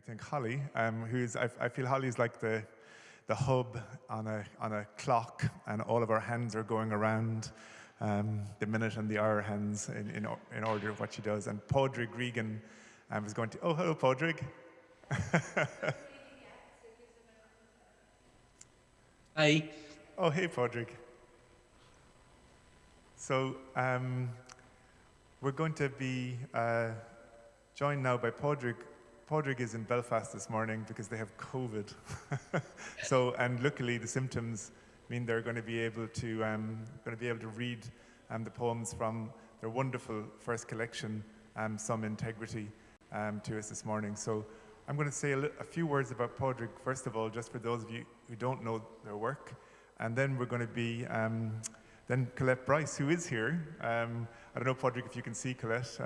think Holly, I feel Holly's like the hub on a clock, and all of our hands are going around the minute and the hour hands in order of what she does. And Padraig Regan is going to. Oh, hello, Padraig. Hi. Oh, hey, Padraig. So we're going to be joined now by Padraig. Padraig is in Belfast this morning because they have COVID. And luckily the symptoms mean they're going to be able to read the poems from their wonderful first collection, Some Integrity, to us this morning. So I'm going to say a few words about Padraig, first of all, just for those of you who don't know their work. And then we're going to be, then Colette Bryce, who is here. I don't know, Padraig, if you can see Colette.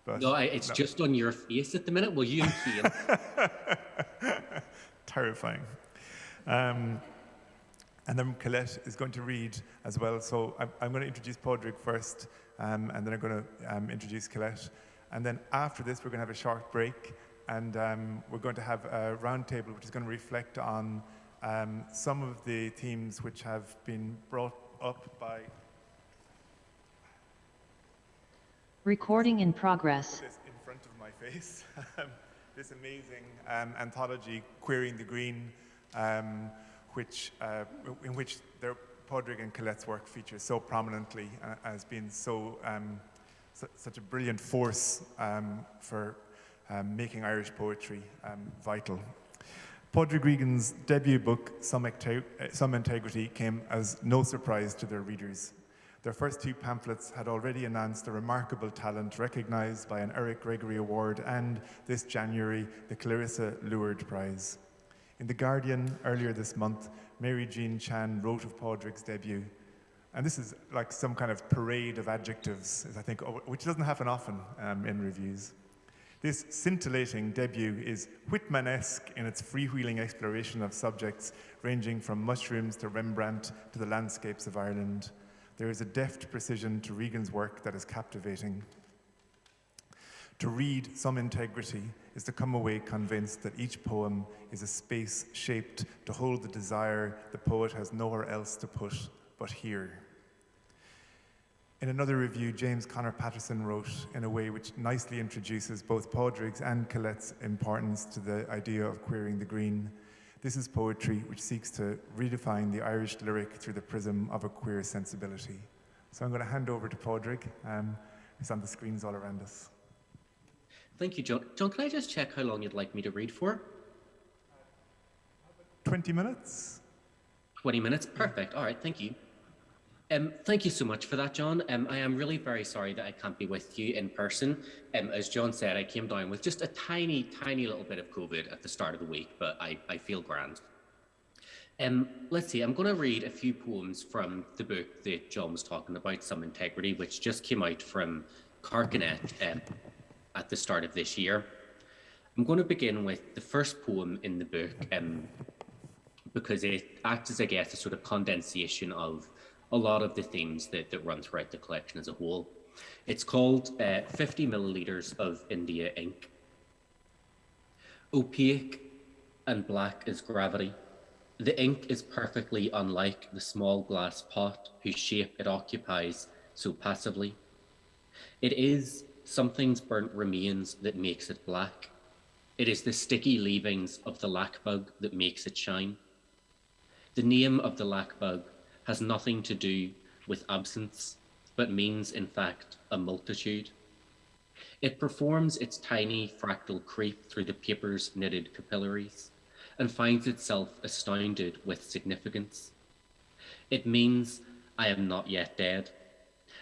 It's just on your face at the minute. Well, you and Cian. Terrifying. And then Colette is going to read as well. So I'm going to introduce Padraig first, and then I'm going to introduce Colette. And then after this, we're going to have a short break, and we're going to have a roundtable which is going to reflect on some of the themes which have been brought up by... Recording in progress. This in front of my face. This amazing anthology, Queering the Green, in which Padraig and Colette's work features so prominently, has been such a brilliant force for making Irish poetry vital. Padraig Regan's debut book, Some Integrity, came as no surprise to their readers. Their first two pamphlets had already announced a remarkable talent recognized by an Eric Gregory Award and, this January, the Clarissa Leward Prize. In The Guardian earlier this month, Mary Jean Chan wrote of Padraig's debut, and this is like some kind of parade of adjectives, I think, which doesn't happen often in reviews. This scintillating debut is Whitman-esque in its freewheeling exploration of subjects ranging from mushrooms to Rembrandt to the landscapes of Ireland. There is a deft precision to Regan's work that is captivating. To read Some Integrity is to come away convinced that each poem is a space shaped to hold the desire the poet has nowhere else to put but here. In another review, James Connor Patterson wrote in a way which nicely introduces both Padraig's and Colette's importance to the idea of queering the green. This is poetry which seeks to redefine the Irish lyric through the prism of a queer sensibility. So I'm going to hand over to Padraig, who's on the screens all around us. Thank you, John. John, can I just check how long you'd like me to read for? 20 minutes. 20 minutes? Perfect. All right, thank you. Thank you so much for that, John. I am really very sorry that I can't be with you in person. As John said, I came down with just a tiny, tiny little bit of COVID at the start of the week, but I feel grand. Let's see, I'm going to read a few poems from the book that John was talking about, Some Integrity, which just came out from Carcanet at the start of this year. I'm going to begin with the first poem in the book because it acts as, I guess, a sort of condensation of a lot of the themes that run throughout the collection as a whole. It's called 50 milliliters of India ink. Opaque and black is gravity. The ink is perfectly unlike the small glass pot whose shape it occupies so passively. It is something's burnt remains that makes it black. It is the sticky leavings of the lackbug that makes it shine. The name of the lackbug has nothing to do with absence, but means, in fact, a multitude. It performs its tiny fractal creep through the paper's knitted capillaries and finds itself astounded with significance. It means I am not yet dead.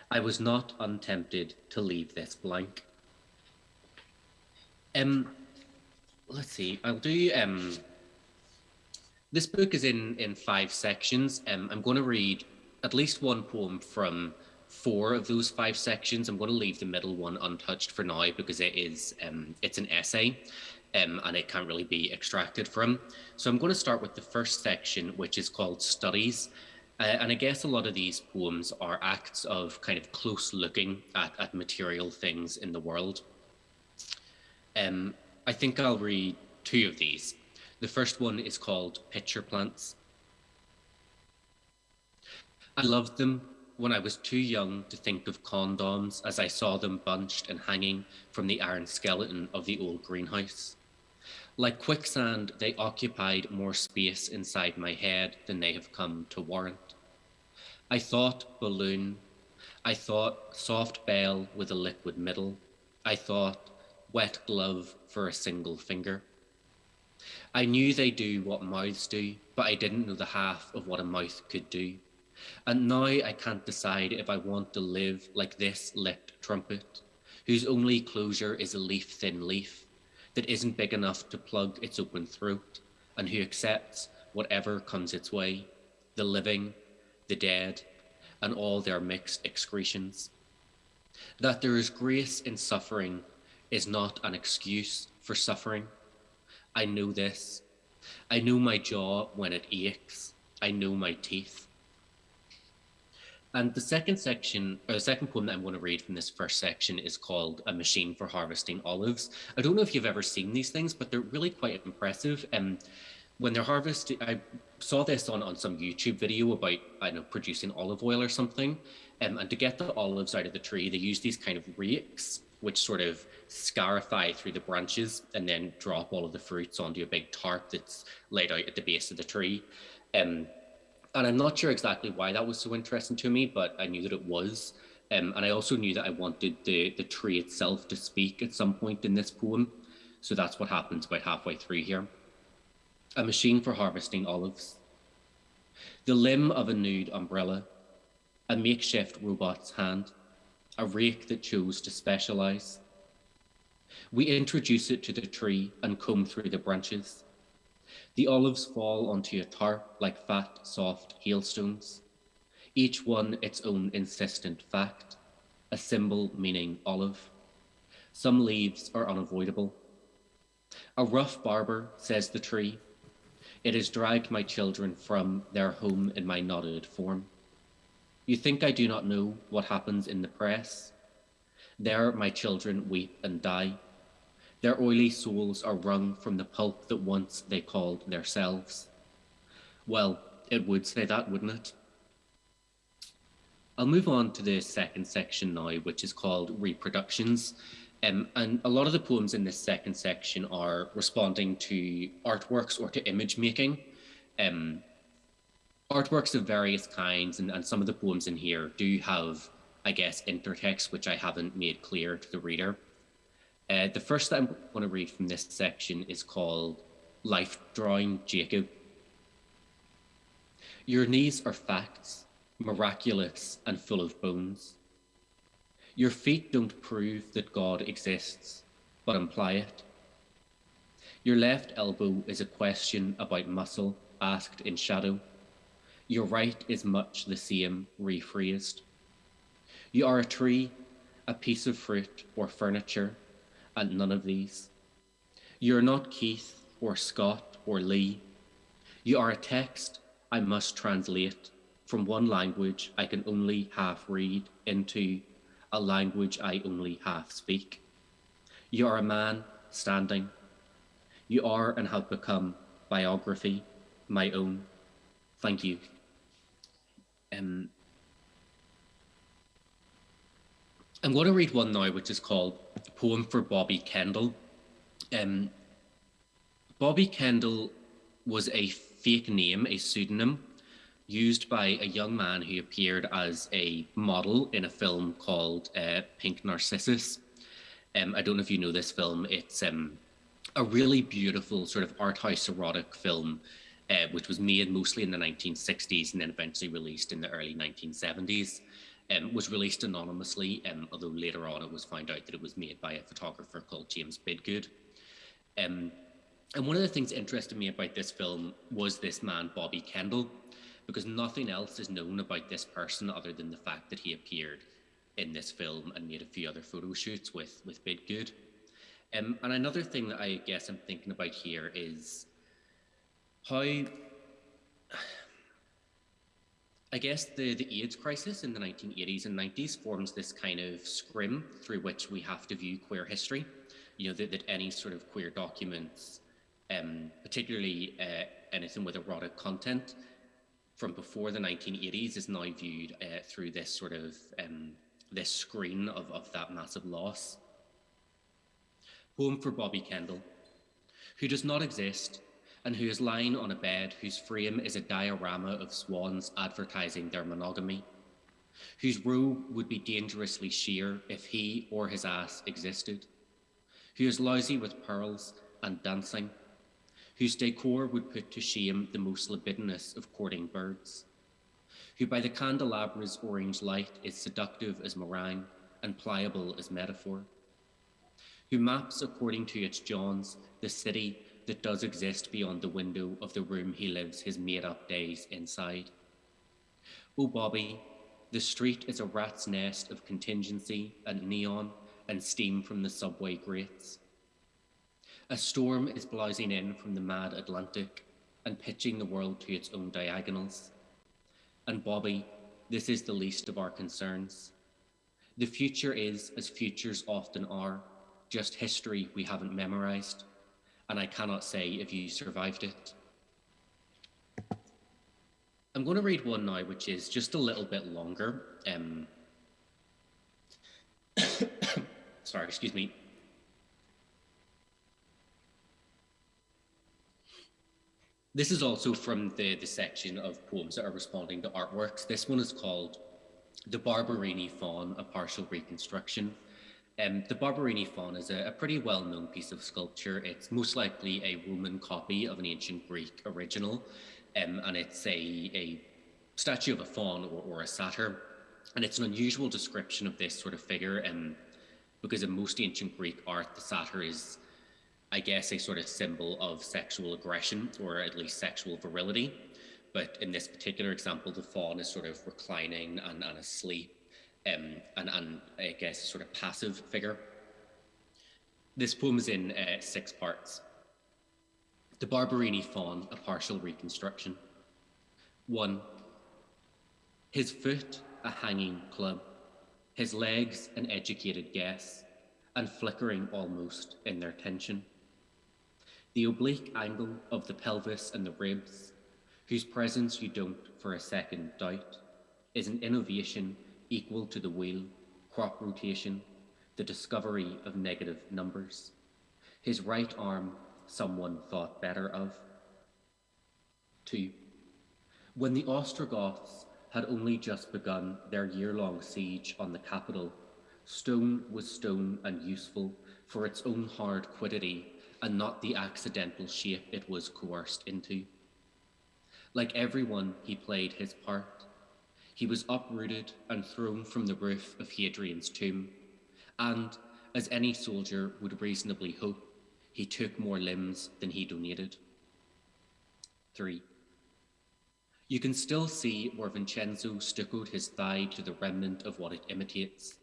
I was not untempted to leave this blank. Let's see, I'll do, this book is in 5 sections. I'm going to read at least one poem from 4 of those 5 sections. I'm going to leave the middle one untouched for now because it is it's an essay and it can't really be extracted from. So I'm going to start with the first section, which is called Studies. And I guess a lot of these poems are acts of kind of close looking at material things in the world. I think I'll read two of these. The first one is called Pitcher Plants. I loved them when I was too young to think of condoms as I saw them bunched and hanging from the iron skeleton of the old greenhouse. Like quicksand, they occupied more space inside my head than they have come to warrant. I thought balloon. I thought soft bell with a liquid middle. I thought wet glove for a single finger. I knew they do what mouths do, but I didn't know the half of what a mouth could do. And now I can't decide if I want to live like this lipped trumpet, whose only closure is a leaf-thin leaf that isn't big enough to plug its open throat, and who accepts whatever comes its way, the living, the dead, and all their mixed excretions. That there is grace in suffering is not an excuse for suffering. I know this. I know my jaw when it aches. I know my teeth. And the second section, or the second poem that I'm going to read from this first section is called A Machine for Harvesting Olives. I don't know if you've ever seen these things, but they're really quite impressive. When they're harvested, I saw this on some YouTube video about, I don't know, producing olive oil or something. And to get the olives out of the tree, they use these kind of rakes, which sort of scarify through the branches and then drop all of the fruits onto a big tarp that's laid out at the base of the tree. And I'm not sure exactly why that was so interesting to me, but I knew that it was. And I also knew that I wanted the tree itself to speak at some point in this poem. So that's what happens about halfway through here. A machine for harvesting olives. The limb of a nude umbrella, a makeshift robot's hand, a rake that chose to specialize. We introduce it to the tree and comb through the branches. The olives fall onto a tarp like fat, soft hailstones, each one its own insistent fact, a symbol meaning olive. Some leaves are unavoidable. A rough barber, says the tree. It has dragged my children from their home in my knotted form. You think I do not know what happens in the press? There my children weep and die. Their oily souls are wrung from the pulp that once they called themselves. Well, it would say that, wouldn't it? I'll move on to the second section now, which is called Reproductions. And a lot of the poems in this second section are responding to artworks or to image making. Artworks of various kinds, and some of the poems in here do have, I guess, intertext, which I haven't made clear to the reader. The first that I'm going to read from this section is called Life Drawing Jacob. Your knees are facts, miraculous and full of bones. Your feet don't prove that God exists, but imply it. Your left elbow is a question about muscle asked in shadow. Your right is much the same, rephrased. You are a tree, a piece of fruit or furniture, and none of these. You are not Keith or Scott or Lee. You are a text I must translate from one language I can only half read into a language I only half speak. You are a man standing. You are and have become biography, my own. Thank you. I'm going to read one now, which is called Poem for Bobby Kendall. Bobby Kendall was a fake name, a pseudonym, used by a young man who appeared as a model in a film called Pink Narcissus. I don't know if you know this film. It's a really beautiful sort of art house erotic film, which was made mostly in the 1960s and then eventually released in the early 1970s. Was released anonymously, although later on it was found out that it was made by a photographer called James Bidgood. And one of the things that interested me about this film was this man, Bobby Kendall, because nothing else is known about this person other than the fact that he appeared in this film and made a few other photo shoots with Bidgood. And another thing that I guess I'm thinking about here is how, I guess the AIDS crisis in the 1980s and 90s forms this kind of scrim through which we have to view queer history. that any sort of queer documents, particularly anything with erotic content from before the 1980s, is now viewed through this sort of this screen of that massive loss. Poem for Bobby Kendall, who does not exist, and who is lying on a bed whose frame is a diorama of swans advertising their monogamy, whose robe would be dangerously sheer if he or his ass existed, who is lousy with pearls and dancing, whose decor would put to shame the most libidinous of courting birds, who by the candelabra's orange light is seductive as meringue and pliable as metaphor, who maps according to its Johns the city that does exist beyond the window of the room he lives his made-up days inside. Oh, Bobby, the street is a rat's nest of contingency and neon and steam from the subway grates. A storm is blousing in from the mad Atlantic and pitching the world to its own diagonals. And Bobby, this is the least of our concerns. The future is, as futures often are, just history we haven't memorized, and I cannot say if you survived it. I'm going to read one now, which is just a little bit longer. Sorry, excuse me. This is also from the section of poems that are responding to artworks. This one is called The Barbarini Fawn, a Partial Reconstruction. The Barbarini Fawn is a pretty well-known piece of sculpture. It's most likely a Roman copy of an ancient Greek original, and it's a statue of a fawn or a satyr. And it's an unusual description of this sort of figure, because in most ancient Greek art, the satyr is, I guess, a sort of symbol of sexual aggression, or at least sexual virility. But in this particular example, the fawn is sort of reclining and asleep, and I guess a sort of passive figure. This poem is in 6 parts. The Barbarini Fawn, a Partial Reconstruction. 1. His foot a hanging club, his legs an educated guess, and flickering almost in their tension. The oblique angle of the pelvis and the ribs, whose presence you don't for a second doubt, is an innovation equal to the wheel, crop rotation, the discovery of negative numbers. His right arm someone thought better of. 2. When the Ostrogoths had only just begun their year-long siege on the capital, stone was stone and useful for its own hard quiddity and not the accidental shape it was coerced into. Like everyone, he played his part. He was uprooted and thrown from the roof of Hadrian's tomb, and, as any soldier would reasonably hope, he took more limbs than he donated. 3. You can still see where Vincenzo stuccoed his thigh to the remnant of what it imitates,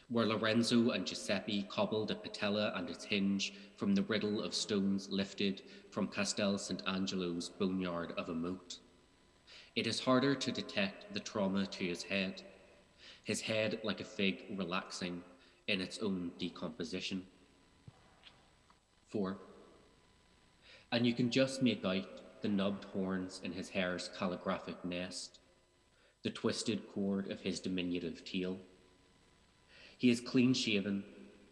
where Lorenzo and Giuseppe cobbled a patella and its hinge from the riddle of stones lifted from Castel St. Angelo's boneyard of a moat. It is harder to detect the trauma to his head like a fig relaxing in its own decomposition. 4. And you can just make out the nubbed horns in his hair's calligraphic nest, the twisted cord of his diminutive tail. He is clean-shaven,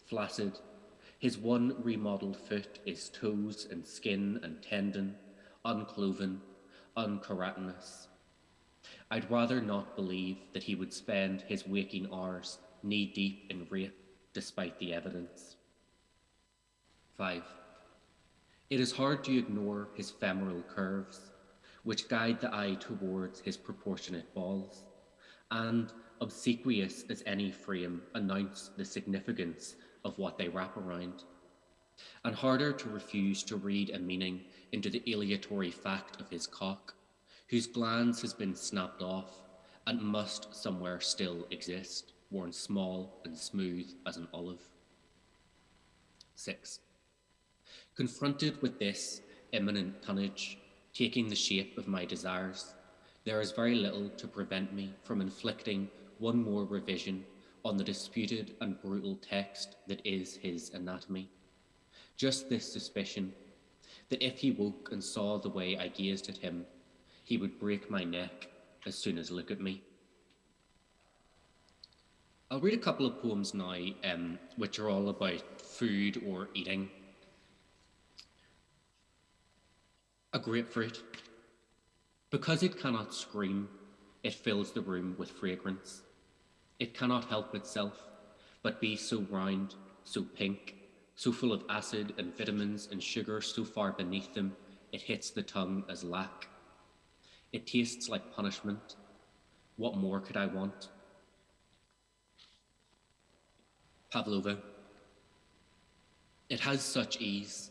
flaccid. His one remodelled foot is toes and skin and tendon, uncloven, unkeratinous. I'd rather not believe that he would spend his waking hours knee-deep in rape, despite the evidence. 5. It is hard to ignore his femoral curves, which guide the eye towards his proportionate balls, and, obsequious as any frame, announce the significance of what they wrap around, and harder to refuse to read a meaning into the aleatory fact of his cock, whose glans has been snapped off and must somewhere still exist, worn small and smooth as an olive. 6. Confronted with this imminent tonnage, taking the shape of my desires, there is very little to prevent me from inflicting one more revision on the disputed and brutal text that is his anatomy. Just this suspicion that if he woke and saw the way I gazed at him, he would break my neck as soon as look at me. I'll read a couple of poems now, which are all about food or eating. A grapefruit. Because it cannot scream, it fills the room with fragrance. It cannot help itself, but be so round, so pink, so full of acid and vitamins and sugar so far beneath them, it hits the tongue as lack. It tastes like punishment. What more could I want? Pavlova. It has such ease.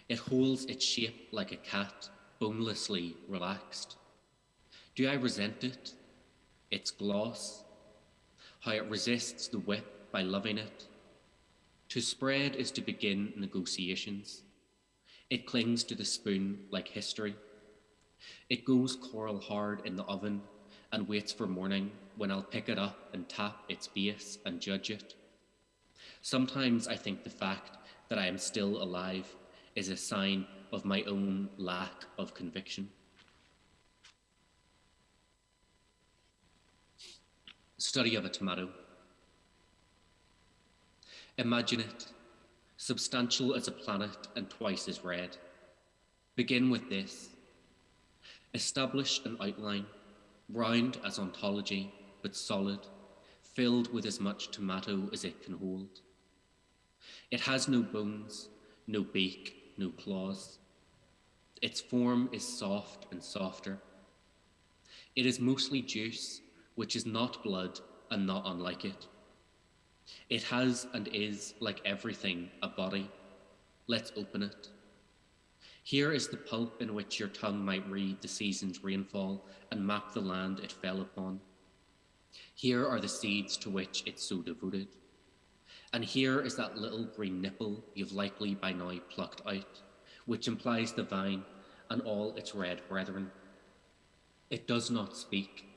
It holds its shape like a cat, bonelessly relaxed. Do I resent it? Its gloss? How it resists the whip by loving it? To spread is to begin negotiations. It clings to the spoon like history. It goes coral hard in the oven and waits for morning when I'll pick it up and tap its base and judge it. Sometimes I think the fact that I am still alive is a sign of my own lack of conviction. Study of a tomato. Imagine it, substantial as a planet and twice as red. Begin with this. Establish an outline, round as ontology, but solid, filled with as much tomato as it can hold. It has no bones, no beak, no claws. Its form is soft and softer. It is mostly juice, which is not blood and not unlike it. It has and is, like everything, a body. Let's open it. Here is the pulp in which your tongue might read the season's rainfall and map the land it fell upon. Here are the seeds to which it's so devoted. And here is that little green nipple you've likely by now plucked out, which implies the vine and all its red brethren. It does not speak.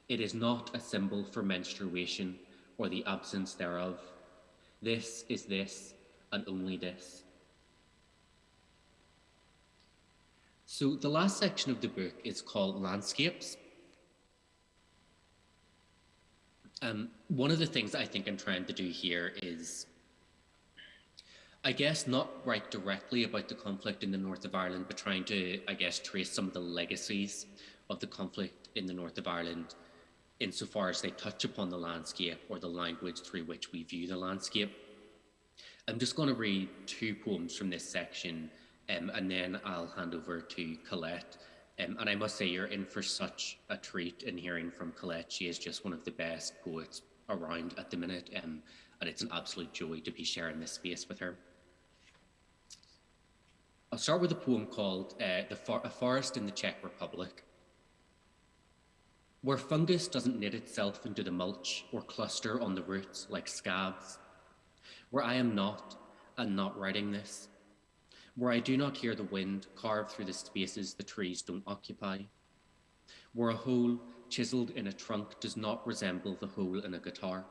It is not a symbol for menstruation or the absence thereof. This is this, and only this. So the last section of the book is called Landscapes. One of the things I think I'm trying to do here is, I guess, not write directly about the conflict in the north of Ireland, but trying to, I guess, trace some of the legacies of the conflict in the north of Ireland insofar as they touch upon the landscape or the language through which we view the landscape. I'm just going to read two poems from this section, and then I'll hand over to Colette. And I must say, you're in for such a treat in hearing from Colette. She is just one of the best poets around at the minute, and it's an absolute joy to be sharing this space with her. I'll start with a poem called A Forest in the Czech Republic. Where fungus doesn't knit itself into the mulch or cluster on the roots like scabs. Where I am not, and not writing this. Where I do not hear the wind carve through the spaces the trees don't occupy. Where a hole chiseled in a trunk does not resemble the hole in a guitar.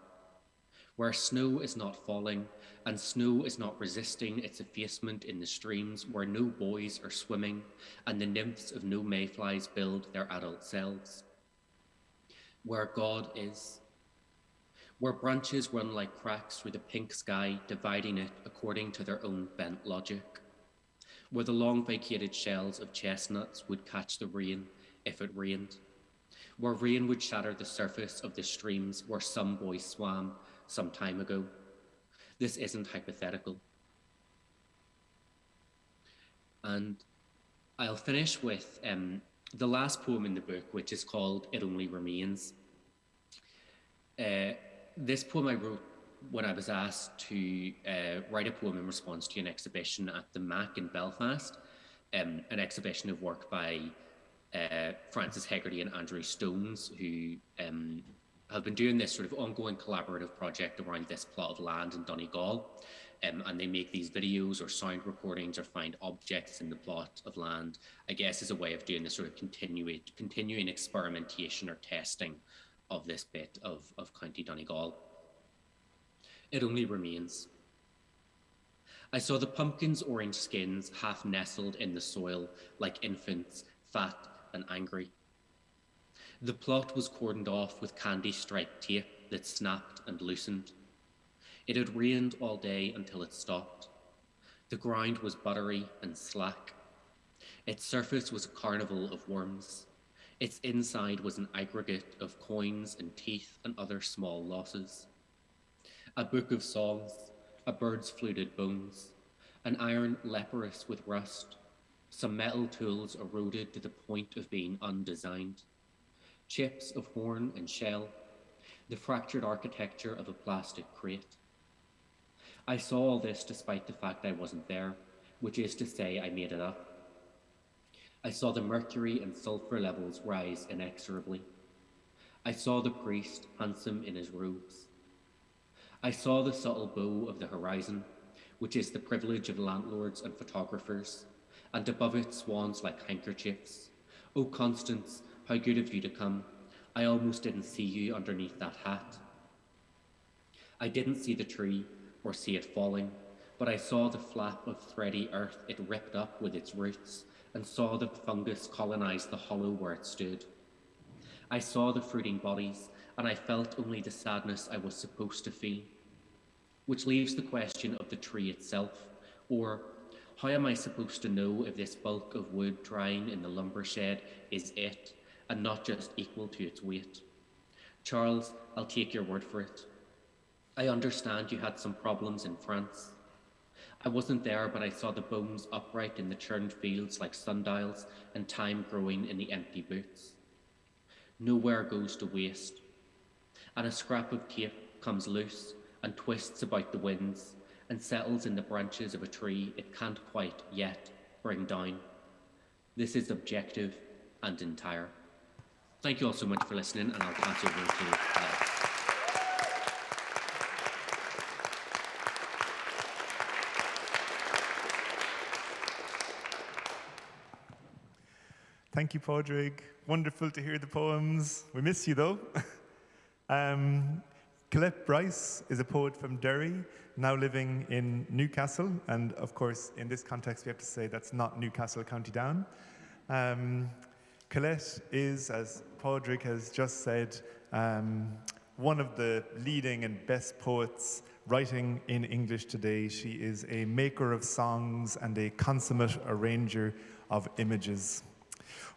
Where snow is not falling and snow is not resisting its effacement in the streams where no boys are swimming and the nymphs of no mayflies build their adult selves. Where God is. Where branches run like cracks through the pink sky, dividing it according to their own bent logic. Where the long vacated shells of chestnuts would catch the rain if it rained. Where rain would shatter the surface of the streams where some boys swam some time ago. This isn't hypothetical. And I'll finish with the last poem in the book, which is called It Only Remains. This poem I wrote when I was asked to write a poem in response to an exhibition at the MAC in Belfast, an exhibition of work by Frances Hegarty and Andrew Stones, who have been doing this sort of ongoing collaborative project around this plot of land in Donegal. And they make these videos or sound recordings or find objects in the plot of land, I guess, as a way of doing this sort of continuing experimentation or testing of this bit of County Donegal. It only remains. I saw the pumpkin's orange skins half nestled in the soil like infants, fat and angry. The plot was cordoned off with candy-striped tape that snapped and loosened. It had rained all day until it stopped. The ground was buttery and slack. Its surface was a carnival of worms. Its inside was an aggregate of coins and teeth and other small losses. A book of songs, a bird's fluted bones, an iron leprous with rust, some metal tools eroded to the point of being undesigned, chips of horn and shell, the fractured architecture of a plastic crate. I saw all this despite the fact I wasn't there, which is to say I made it up. I saw the mercury and sulfur levels rise inexorably. I saw the priest, handsome in his robes. I saw the subtle bow of the horizon, which is the privilege of landlords and photographers, and above it swans like handkerchiefs. Oh, Constance, how good of you to come. I almost didn't see you underneath that hat. I didn't see the tree or see it falling, but I saw the flap of thready earth it ripped up with its roots, and saw the fungus colonize the hollow where it stood. I saw the fruiting bodies, and I felt only the sadness I was supposed to feel, which leaves the question of the tree itself, or how am I supposed to know if this bulk of wood drying in the lumber shed is it, and not just equal to its weight? Charles, I'll take your word for it. I understand you had some problems in France. I wasn't there, but I saw the bones upright in the churned fields like sundials, and time growing in the empty boots. Nowhere goes to waste, and a scrap of tape comes loose and twists about the winds and settles in the branches of a tree it can't quite yet bring down. This is objective and entire. Thank you all so much for listening, and I'll pass over to Colette. Thank you, Padraig. Wonderful to hear the poems. We miss you, though. Colette Bryce is a poet from Derry, now living in Newcastle. And of course, in this context, we have to say that's not Newcastle, County Down. Colette is, as Padraig has just said, one of the leading and best poets writing in English today. She is a maker of songs and a consummate arranger of images.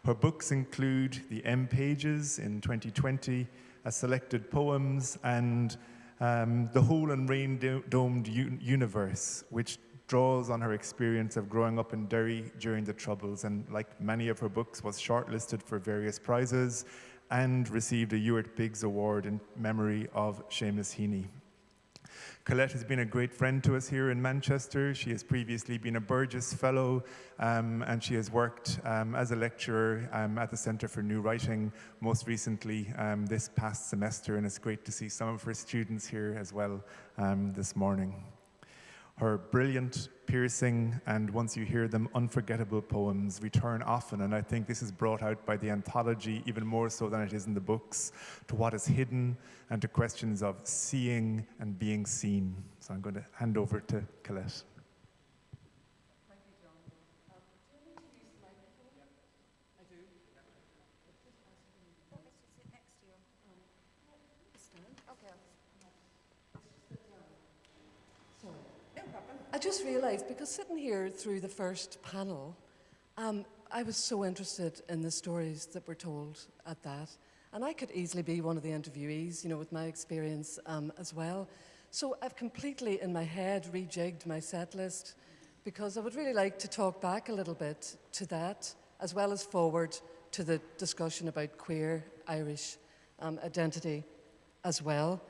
Her books include The M Pages in 2020, Selected Poems, and The Whole and Rain-Domed Universe, which draws on her experience of growing up in Derry during the Troubles, and like many of her books, was shortlisted for various prizes and received a Ewart Biggs Award in memory of Seamus Heaney. Colette has been a great friend to us here in Manchester. She has previously been a Burgess Fellow, and she has worked as a lecturer at the Centre for New Writing most recently this past semester, and it's great to see some of her students here as well this morning. Her brilliant, piercing, and once you hear them, unforgettable poems return often, and I think this is brought out by the anthology even more so than it is in the books, to what is hidden and to questions of seeing and being seen. So I'm going to hand over to Colette. Thank you, John. Do you need to use the microphone? I do. Want me to sit next to you? Stand. Okay. Sorry. No problem. I just realised, because sitting here through the first panel, I was so interested in the stories that were told at that. And I could easily be one of the interviewees, you know, with my experience as well. So I've completely, in my head, rejigged my set list, because I would really like to talk back a little bit to that, as well as forward to the discussion about queer Irish identity as well.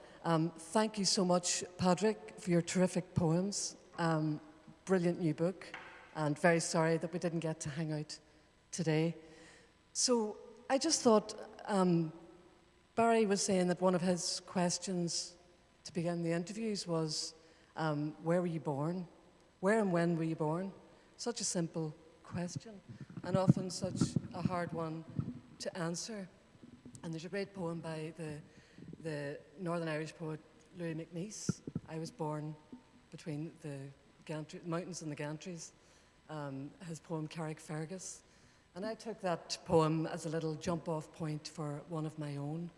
Thank you so much, Padraig, for your terrific poems. Brilliant new book, and very sorry that we didn't get to hang out today. So I just thought, Barry was saying that one of his questions to begin the interviews was, where were you born? Where and when were you born? Such a simple question, and often such a hard one to answer. And there's a great poem by the Northern Irish poet Louis Mcneese. I was born between the Mountains in the Gantries, his poem Carrickfergus. And I took that poem as a little jump-off point for one of my own.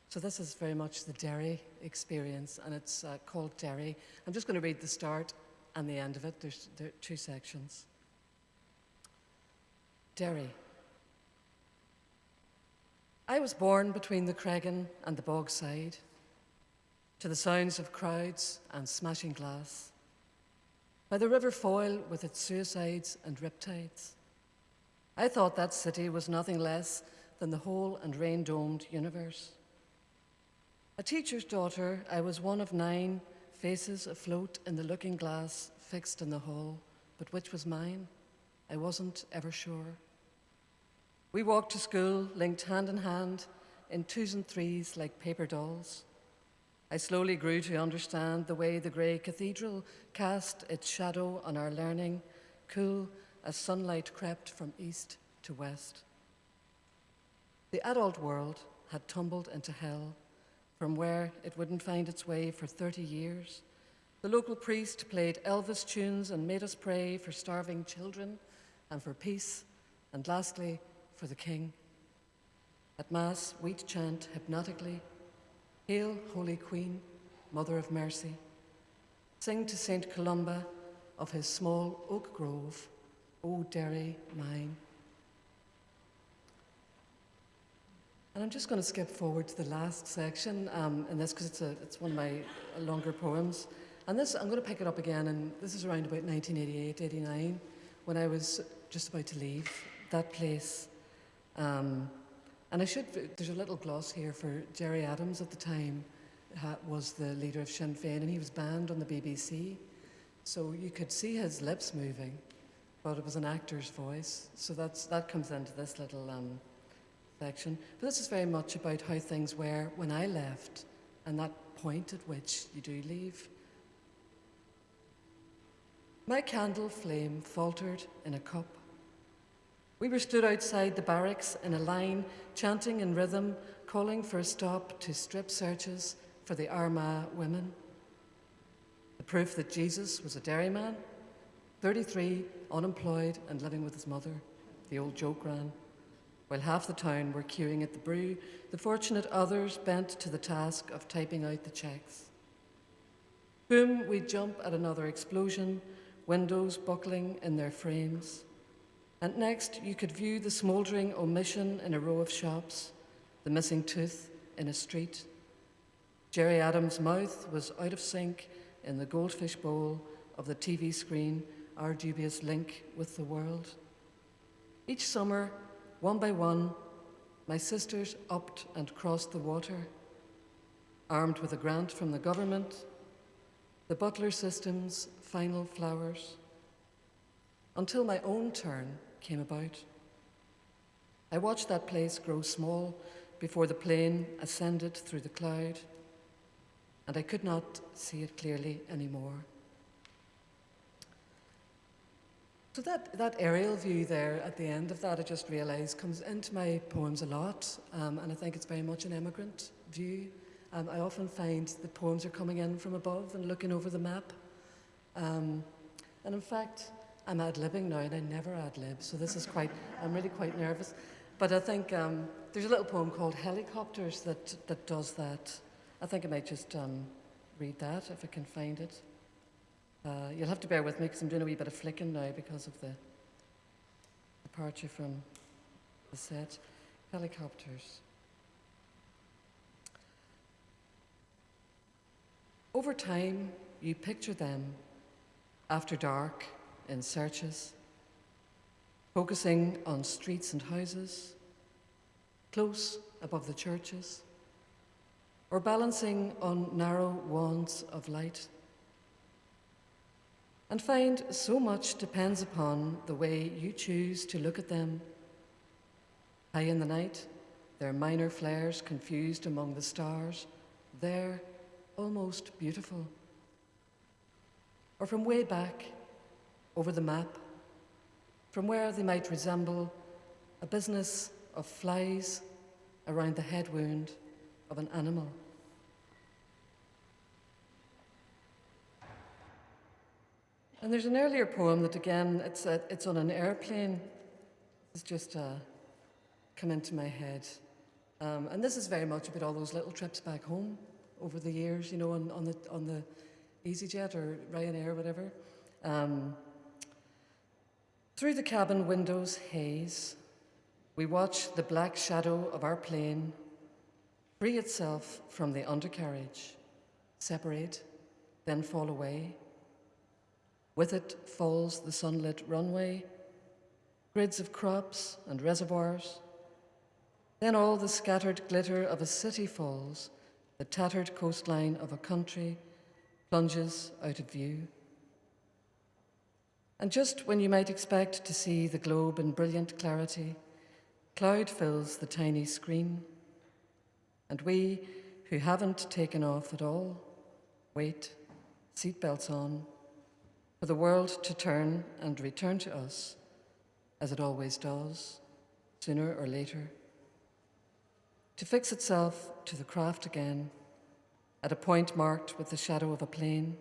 So this is very much the Derry experience, and it's called Derry. I'm just going to read the start and the end of it. There are two sections. Derry. I was born between the Cregan and the Bogside, to the sounds of crowds and smashing glass, by the River Foyle with its suicides and riptides. I thought that city was nothing less than the whole and rain-domed universe. A teacher's daughter, I was one of 9 faces afloat in the looking glass fixed in the hall, but which was mine? I wasn't ever sure. We walked to school, linked hand in hand, in 2s and 3s like paper dolls. I slowly grew to understand the way the grey cathedral cast its shadow on our learning, cool as sunlight crept from east to west. The adult world had tumbled into hell, from where it wouldn't find its way for 30 years. The local priest played Elvis tunes and made us pray for starving children and for peace, and lastly, for the king. At Mass, we'd chant hypnotically, "Hail, Holy Queen, Mother of Mercy." Sing to Saint Columba of his small oak grove, "O Derry mine." And I'm just going to skip forward to the last section in this because it's one of my longer poems. And this, I'm going to pick it up again, and this is around about 1988, 89, when I was just about to leave that place. And there's a little gloss here for Gerry Adams at the time, was the leader of Sinn Féin, and he was banned on the BBC. So you could see his lips moving, but it was an actor's voice. So that comes into this little section. But this is very much about how things were when I left, and that point at which you do leave. My candle flame faltered in a cup. We were stood outside the barracks in a line, chanting in rhythm, calling for a stop to strip searches for the Armagh women. The proof that Jesus was a dairyman, 33, unemployed and living with his mother, the old joke ran. While half the town were queuing at the brew, the fortunate others bent to the task of typing out the cheques. Boom, we'd jump at another explosion, windows buckling in their frames. And next, you could view the smouldering omission in a row of shops, the missing tooth in a street. Gerry Adams' mouth was out of sync in the goldfish bowl of the TV screen, our dubious link with the world. Each summer, one by one, my sisters upped and crossed the water, armed with a grant from the government, the Butler system's final flowers, until my own turn came about. I watched that place grow small before the plane ascended through the cloud, and I could not see it clearly anymore. So that aerial view there at the end of that, I just realised, comes into my poems a lot, and I think it's very much an emigrant view. I often find the poems are coming in from above and looking over the map. And in fact, I'm ad-libbing now, and I never ad-lib, so this is I'm really quite nervous. But I think there's a little poem called Helicopters that does that. I think I might just read that if I can find it. You'll have to bear with me because I'm doing a wee bit of flicking now because of the departure from the set. Helicopters. Over time, you picture them after dark in searches, focusing on streets and houses, close above the churches, or balancing on narrow wands of light. And find so much depends upon the way you choose to look at them. High in the night, their minor flares confused among the stars, they're almost beautiful. Or from way back, over the map, from where they might resemble a business of flies around the head wound of an animal. And there's an earlier poem that, again, it's on an airplane. It's just come into my head. And this is very much about all those little trips back home over the years, you know, on the EasyJet or Ryanair, whatever. Through the cabin window's haze, we watch the black shadow of our plane free itself from the undercarriage, separate, then fall away. With it falls the sunlit runway, grids of crops and reservoirs. Then all the scattered glitter of a city falls, the tattered coastline of a country plunges out of view. And just when you might expect to see the globe in brilliant clarity, cloud fills the tiny screen, and we, who haven't taken off at all, wait, seatbelts on, for the world to turn and return to us, as it always does, sooner or later, to fix itself to the craft again, at a point marked with the shadow of a plane,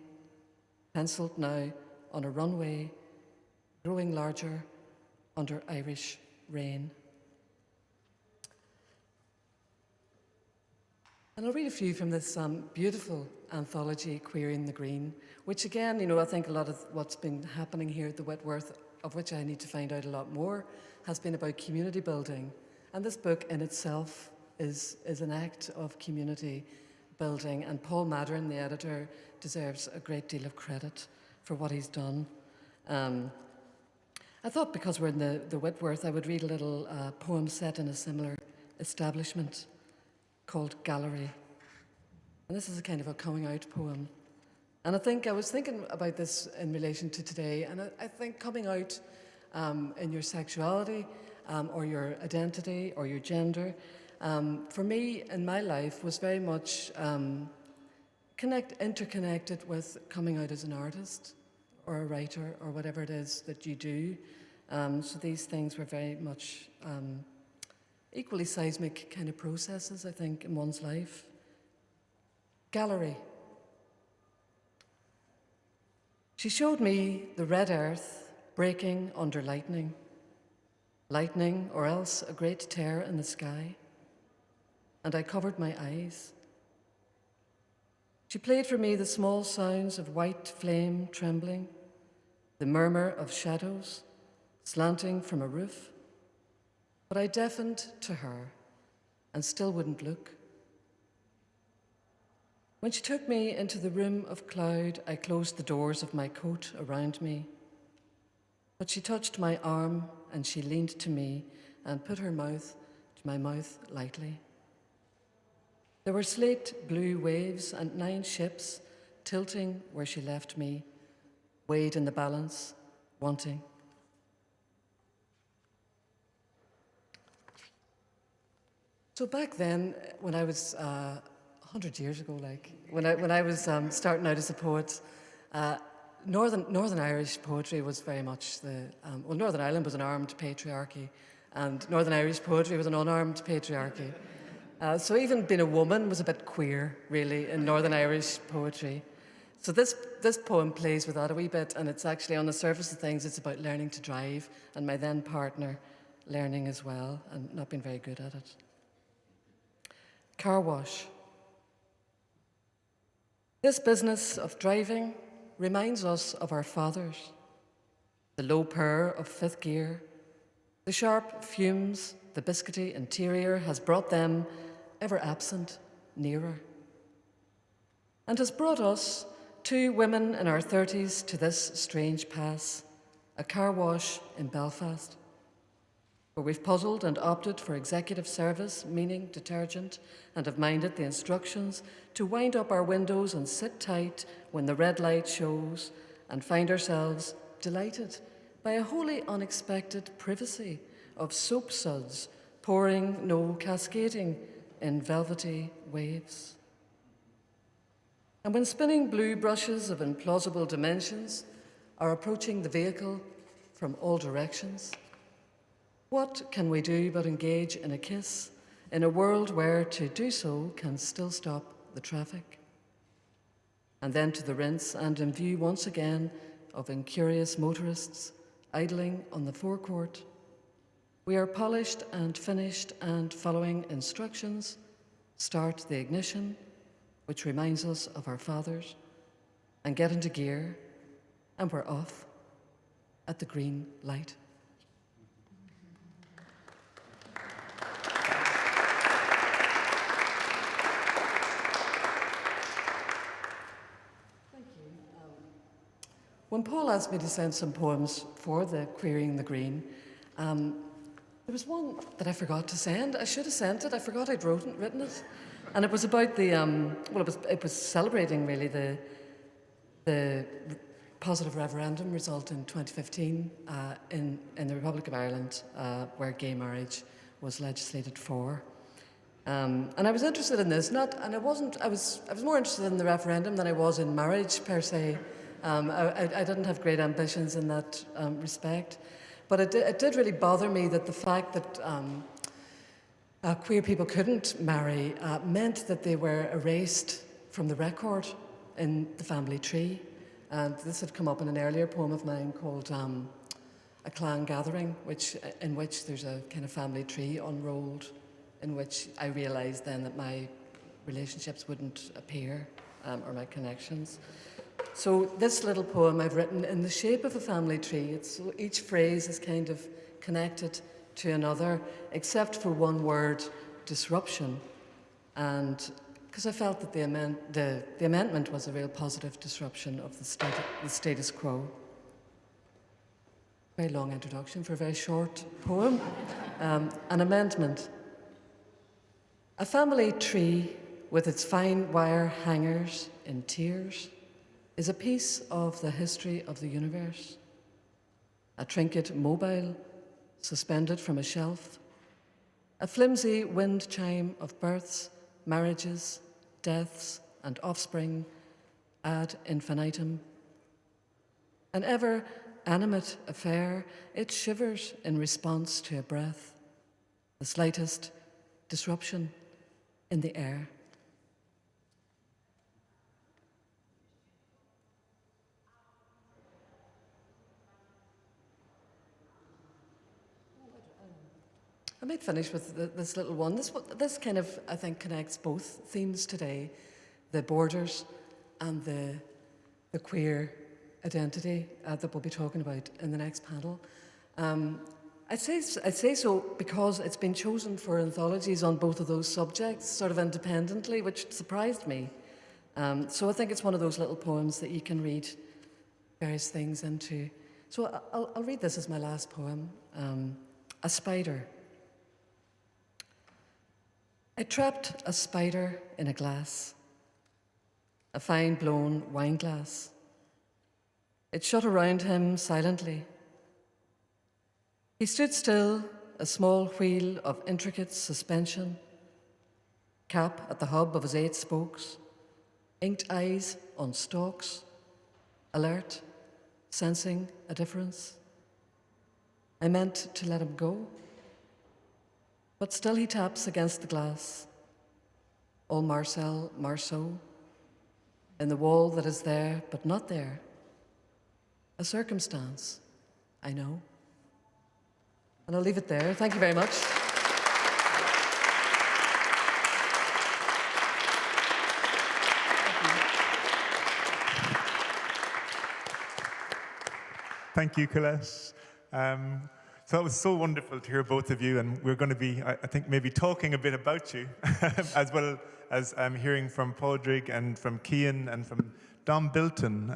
penciled now on a runway, growing larger under Irish rain. And I'll read a few from this beautiful anthology, Queering the Green, which again, you know, I think a lot of what's been happening here at the Whitworth, of which I need to find out a lot more, has been about community building. And this book in itself is an act of community building, and Paul Madden, the editor, deserves a great deal of credit for what he's done. I thought because we're in the Whitworth, I would read a little poem set in a similar establishment called Gallery. And this is a kind of a coming out poem. And I was thinking about this in relation to today, and I think coming out in your sexuality or your identity or your gender, for me in my life was very much interconnected with coming out as an artist or a writer or whatever it is that you do. So these things were very much equally seismic kind of processes, I think, in one's life. Gallery. She showed me the red earth breaking under lightning. Lightning, or else a great tear in the sky. And I covered my eyes. She played for me the small sounds of white flame trembling, the murmur of shadows slanting from a roof. But I deafened to her and still wouldn't look. When she took me into the room of cloud, I closed the doors of my coat around me. But she touched my arm and she leaned to me and put her mouth to my mouth lightly. There were slate blue waves and 9 ships tilting where she left me, weighed in the balance, wanting. So back then, when I was 100 years ago, when I was starting out as a poet, Northern Irish poetry was very much Northern Ireland was an armed patriarchy, and Northern Irish poetry was an unarmed patriarchy. So even being a woman was a bit queer, really, in Northern Irish poetry. So this poem plays with that a wee bit, and it's actually on the surface of things, it's about learning to drive, and my then partner learning as well, and not being very good at it. Car wash. This business of driving reminds us of our fathers. The low purr of 5th gear, the sharp fumes, the biscuity interior has brought them, ever absent, nearer. And has brought us, 2 women in our 30s, to this strange pass, a car wash in Belfast, where we've puzzled and opted for executive service, meaning detergent, and have minded the instructions to wind up our windows and sit tight when the red light shows, and find ourselves delighted by a wholly unexpected privacy of soap suds pouring, no cascading, in velvety waves. And when spinning blue brushes of implausible dimensions are approaching the vehicle from all directions, what can we do but engage in a kiss in a world where to do so can still stop the traffic? And then to the rinse, and in view once again of incurious motorists idling on the forecourt. We are polished and finished and following instructions. Start the ignition, which reminds us of our fathers, and get into gear, and we're off at the green light. When Paul asked me to send some poems for the Queering the Green, there was one that I forgot to send. I should have sent it. I forgot I'd written it. And it was about the, it was celebrating really the positive referendum result in 2015 in the Republic of Ireland, where gay marriage was legislated for. And I was interested in this, I was more interested in the referendum than I was in marriage per se. I didn't have great ambitions in that respect, but it did really bother me that the fact that queer people couldn't marry meant that they were erased from the record in the family tree. And this had come up in an earlier poem of mine called A Clan Gathering, in which there's a kind of family tree unrolled, in which I realised then that my relationships wouldn't appear, or my connections. So this little poem I've written in the shape of a family tree. Each phrase is kind of connected to another, except for one word, disruption. And because I felt that the amendment was a real positive disruption of the status quo. Very long introduction for a very short poem. An amendment. A family tree with its fine wire hangers in tiers is a piece of the history of the universe. A trinket mobile suspended from a shelf. A flimsy wind chime of births, marriages, deaths, and offspring ad infinitum. An ever animate affair, it shivers in response to a breath, the slightest disruption in the air. I might finish with this little one. This kind of, I think, connects both themes today, the borders and the queer identity that we'll be talking about in the next panel. I'd say so because it's been chosen for anthologies on both of those subjects, sort of independently, which surprised me. So I think it's one of those little poems that you can read various things into. So I'll read this as my last poem, A Spider. I trapped a spider in a glass, a fine blown wine glass. It shut around him silently. He stood still, a small wheel of intricate suspension, cap at the hub of his 8 spokes, inked eyes on stalks, alert, sensing a difference. I meant to let him go, but still he taps against the glass, all Marcel Marceau, in the wall that is there but not there. A circumstance, I know. And I'll leave it there. Thank you very much. Thank you, Colette. So it was so wonderful to hear both of you, and we're going to be, I think, maybe talking a bit about you, as well as hearing from Padraig and from Cian and from Dom Bilton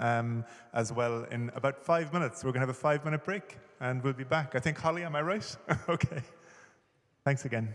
as well in about 5 minutes. We're going to have a 5-minute break, and we'll be back. I think, Holly, am I right? Okay. Thanks again.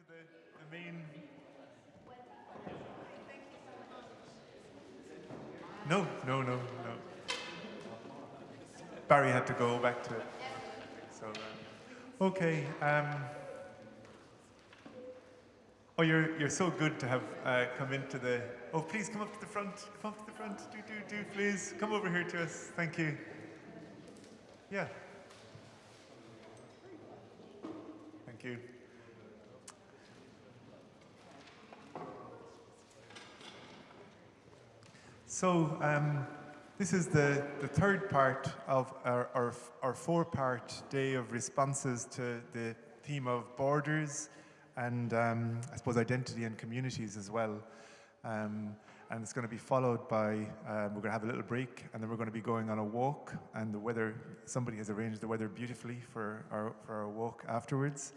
the main. No. Barry had to go back to it. So, okay. Oh, you're so good to have come into the. Oh, please come up to the front. Come up to the front. Do, please. Come over here to us. Thank you. Yeah. Thank you. So, this is the third part of our four-part day of responses to the theme of borders and I suppose identity and communities as well. And it's going to be followed by, we're going to have a little break and then we're going to be going on a walk, and the weather, somebody has arranged the weather beautifully for our walk afterwards.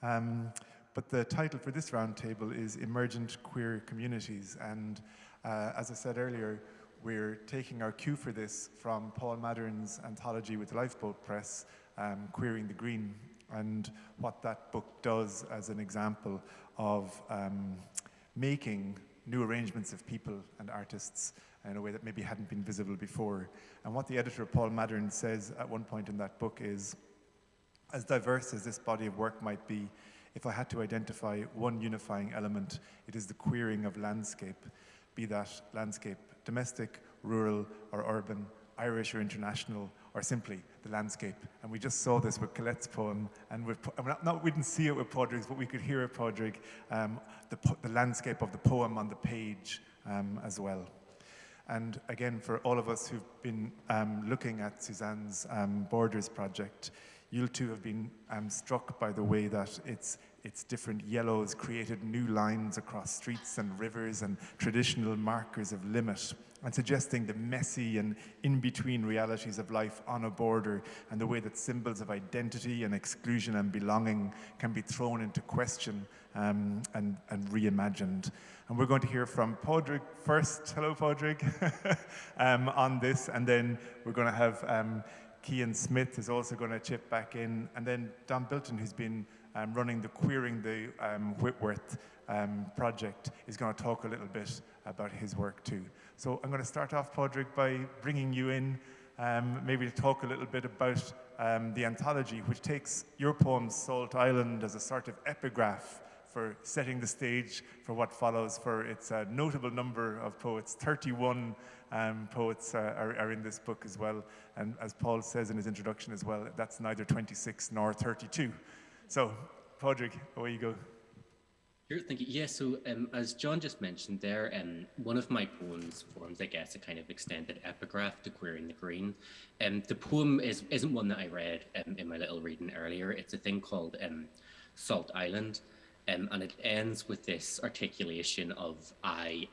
But the title for this roundtable is Emergent Queer Communities, and as I said earlier, we're taking our cue for this from Paul Maddern's anthology with the Lifeboat Press, Queering the Green, and what that book does as an example of making new arrangements of people and artists in a way that maybe hadn't been visible before. And what the editor, Paul Maddern, says at one point in that book is, as diverse as this body of work might be, if I had to identify one unifying element, it is the queering of landscape, be that landscape domestic, rural, or urban, Irish or international, or simply the landscape. And we just saw this with Colette's poem, and we didn't see it with Padraig's, but we could hear it, Padraig, the landscape of the poem on the page as well. And again, for all of us who've been looking at Suzanne's Borders project, you'll too have been struck by the way that its different yellows created new lines across streets and rivers and traditional markers of limit, and suggesting the messy and in-between realities of life on a border, and the way that symbols of identity and exclusion and belonging can be thrown into question and reimagined. And we're going to hear from Padraig first. Hello, Padraig, on this, and then we're going to have Cian Smyth is also going to chip back in, and then Dominic Bilton, who's been running the Queering the Whitworth project, is going to talk a little bit about his work too. So I'm going to start off, Padraig, by bringing you in, maybe to talk a little bit about the anthology, which takes your poem Salt Island as a sort of epigraph for setting the stage for what follows for its notable number of poets. 31 poets are in this book as well. And as Paul says in his introduction as well, that's neither 26 nor 32. So, Padraig, away you go. Sure, thank you. Yeah, so as John just mentioned there, one of my poems forms, I guess, a kind of extended epigraph to Queering the Green. The poem isn't one that I read in my little reading earlier. It's a thing called Salt Island. And it ends with this articulation of I.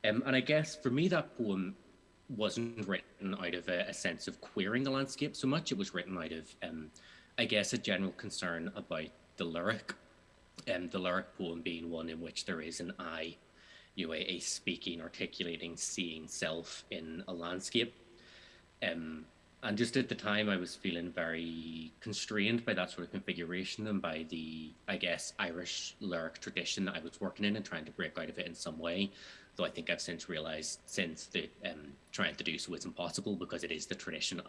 And I guess for me, that poem wasn't written out of a sense of queering the landscape so much. It was written out of, I guess, a general concern about the lyric. The lyric poem being one in which there is an I, you know, a speaking, articulating, seeing self in a landscape. And just at the time, I was feeling very constrained by that sort of configuration and by the, I guess, Irish lyric tradition that I was working in and trying to break out of it in some way. Though I think I've since realized that trying to do so is impossible because it is the tradition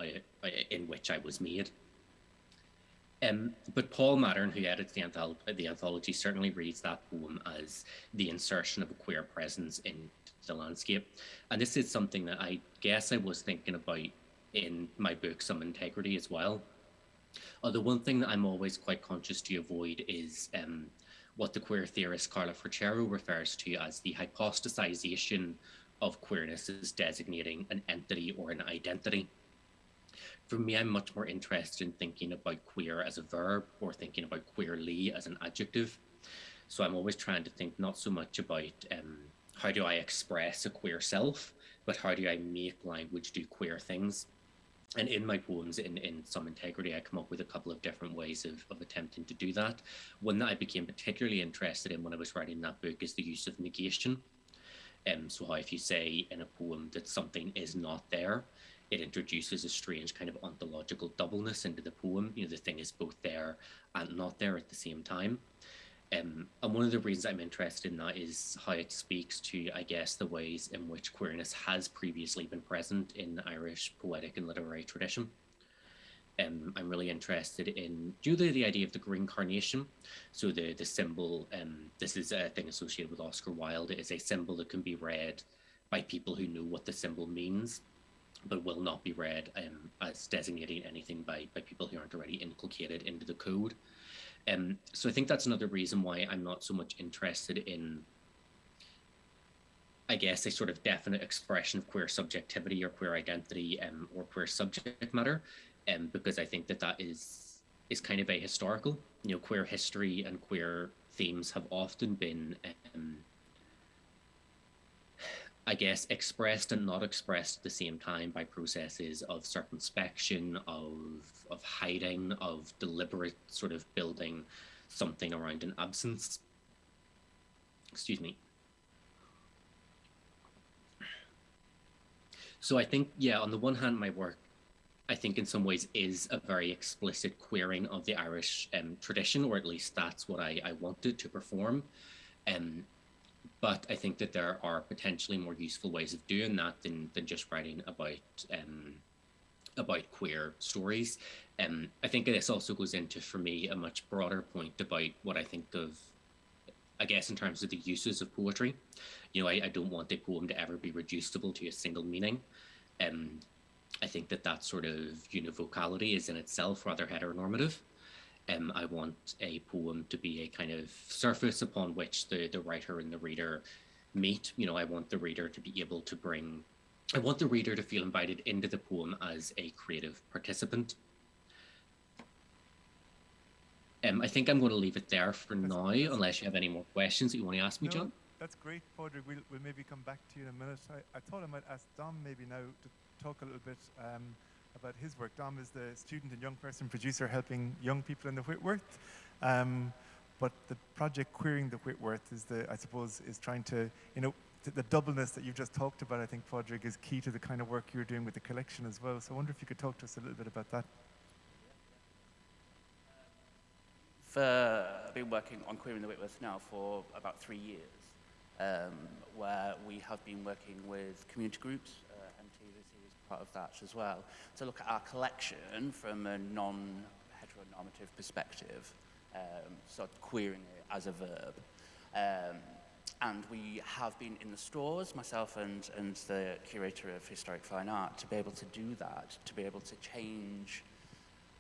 in which I was made. But Paul Maddern, who edits the anthology, certainly reads that poem as the insertion of a queer presence in the landscape. And this is something that I guess I was thinking about in my book, Some Integrity, as well. Although one thing that I'm always quite conscious to avoid is what the queer theorist Carla Ferchero refers to as the hypostasization of queerness as designating an entity or an identity. For me, I'm much more interested in thinking about queer as a verb or thinking about queerly as an adjective. So I'm always trying to think not so much about how do I express a queer self, but how do I make language do queer things? And in my poems, in Some Integrity, I come up with a couple of different ways of attempting to do that. One that I became particularly interested in when I was writing that book is the use of negation. So how if you say in a poem that something is not there, it introduces a strange kind of ontological doubleness into the poem. You know, the thing is both there and not there at the same time. And one of the reasons I'm interested in that is how it speaks to, I guess, the ways in which queerness has previously been present in Irish poetic and literary tradition. I'm really interested in the idea of the green carnation. So the symbol, this is a thing associated with Oscar Wilde. It is a symbol that can be read by people who know what the symbol means, but will not be read as designating anything by people who aren't already inculcated into the code. So I think that's another reason why I'm not so much interested in, I guess, a sort of definite expression of queer subjectivity or queer identity or queer subject matter, because I think that is kind of ahistorical. You know, queer history and queer themes have often been, I guess, expressed and not expressed at the same time by processes of circumspection, of hiding, of deliberate sort of building something around an absence. Excuse me. So I think, yeah, on the one hand, my work, I think in some ways is a very explicit queering of the Irish tradition, or at least that's what I wanted to perform. But I think that there are potentially more useful ways of doing that than just writing about queer stories. I think this also goes into, for me, a much broader point about what I think of, I guess, in terms of the uses of poetry. You know, I don't want a poem to ever be reducible to a single meaning. I think that sort of univocality is in itself rather heteronormative. I want a poem to be a kind of surface upon which the writer and the reader meet. You know, I want the reader to be able to I want the reader to feel invited into the poem as a creative participant. I think I'm going to leave it there for now, unless you have any more questions that you want to ask me, John. That's great, Padraig. We'll maybe come back to you in a minute. I thought I might ask Dom maybe now to talk a little bit about his work. Dom is the student and young person producer helping young people in the Whitworth. But the project Queering the Whitworth is trying to, you know, the doubleness that you've just talked about, I think, Padraig, is key to the kind of work you're doing with the collection as well. So I wonder if you could talk to us a little bit about that. I've been working on Queering the Whitworth now for about 3 years, where we have been working with community groups, MTVC is part of that as well, to look at our collection from a non-heteronormative perspective, sort of queering it as a verb. And we have been in the stores, myself and the curator of historic fine art, to be able to do that, to be able to change.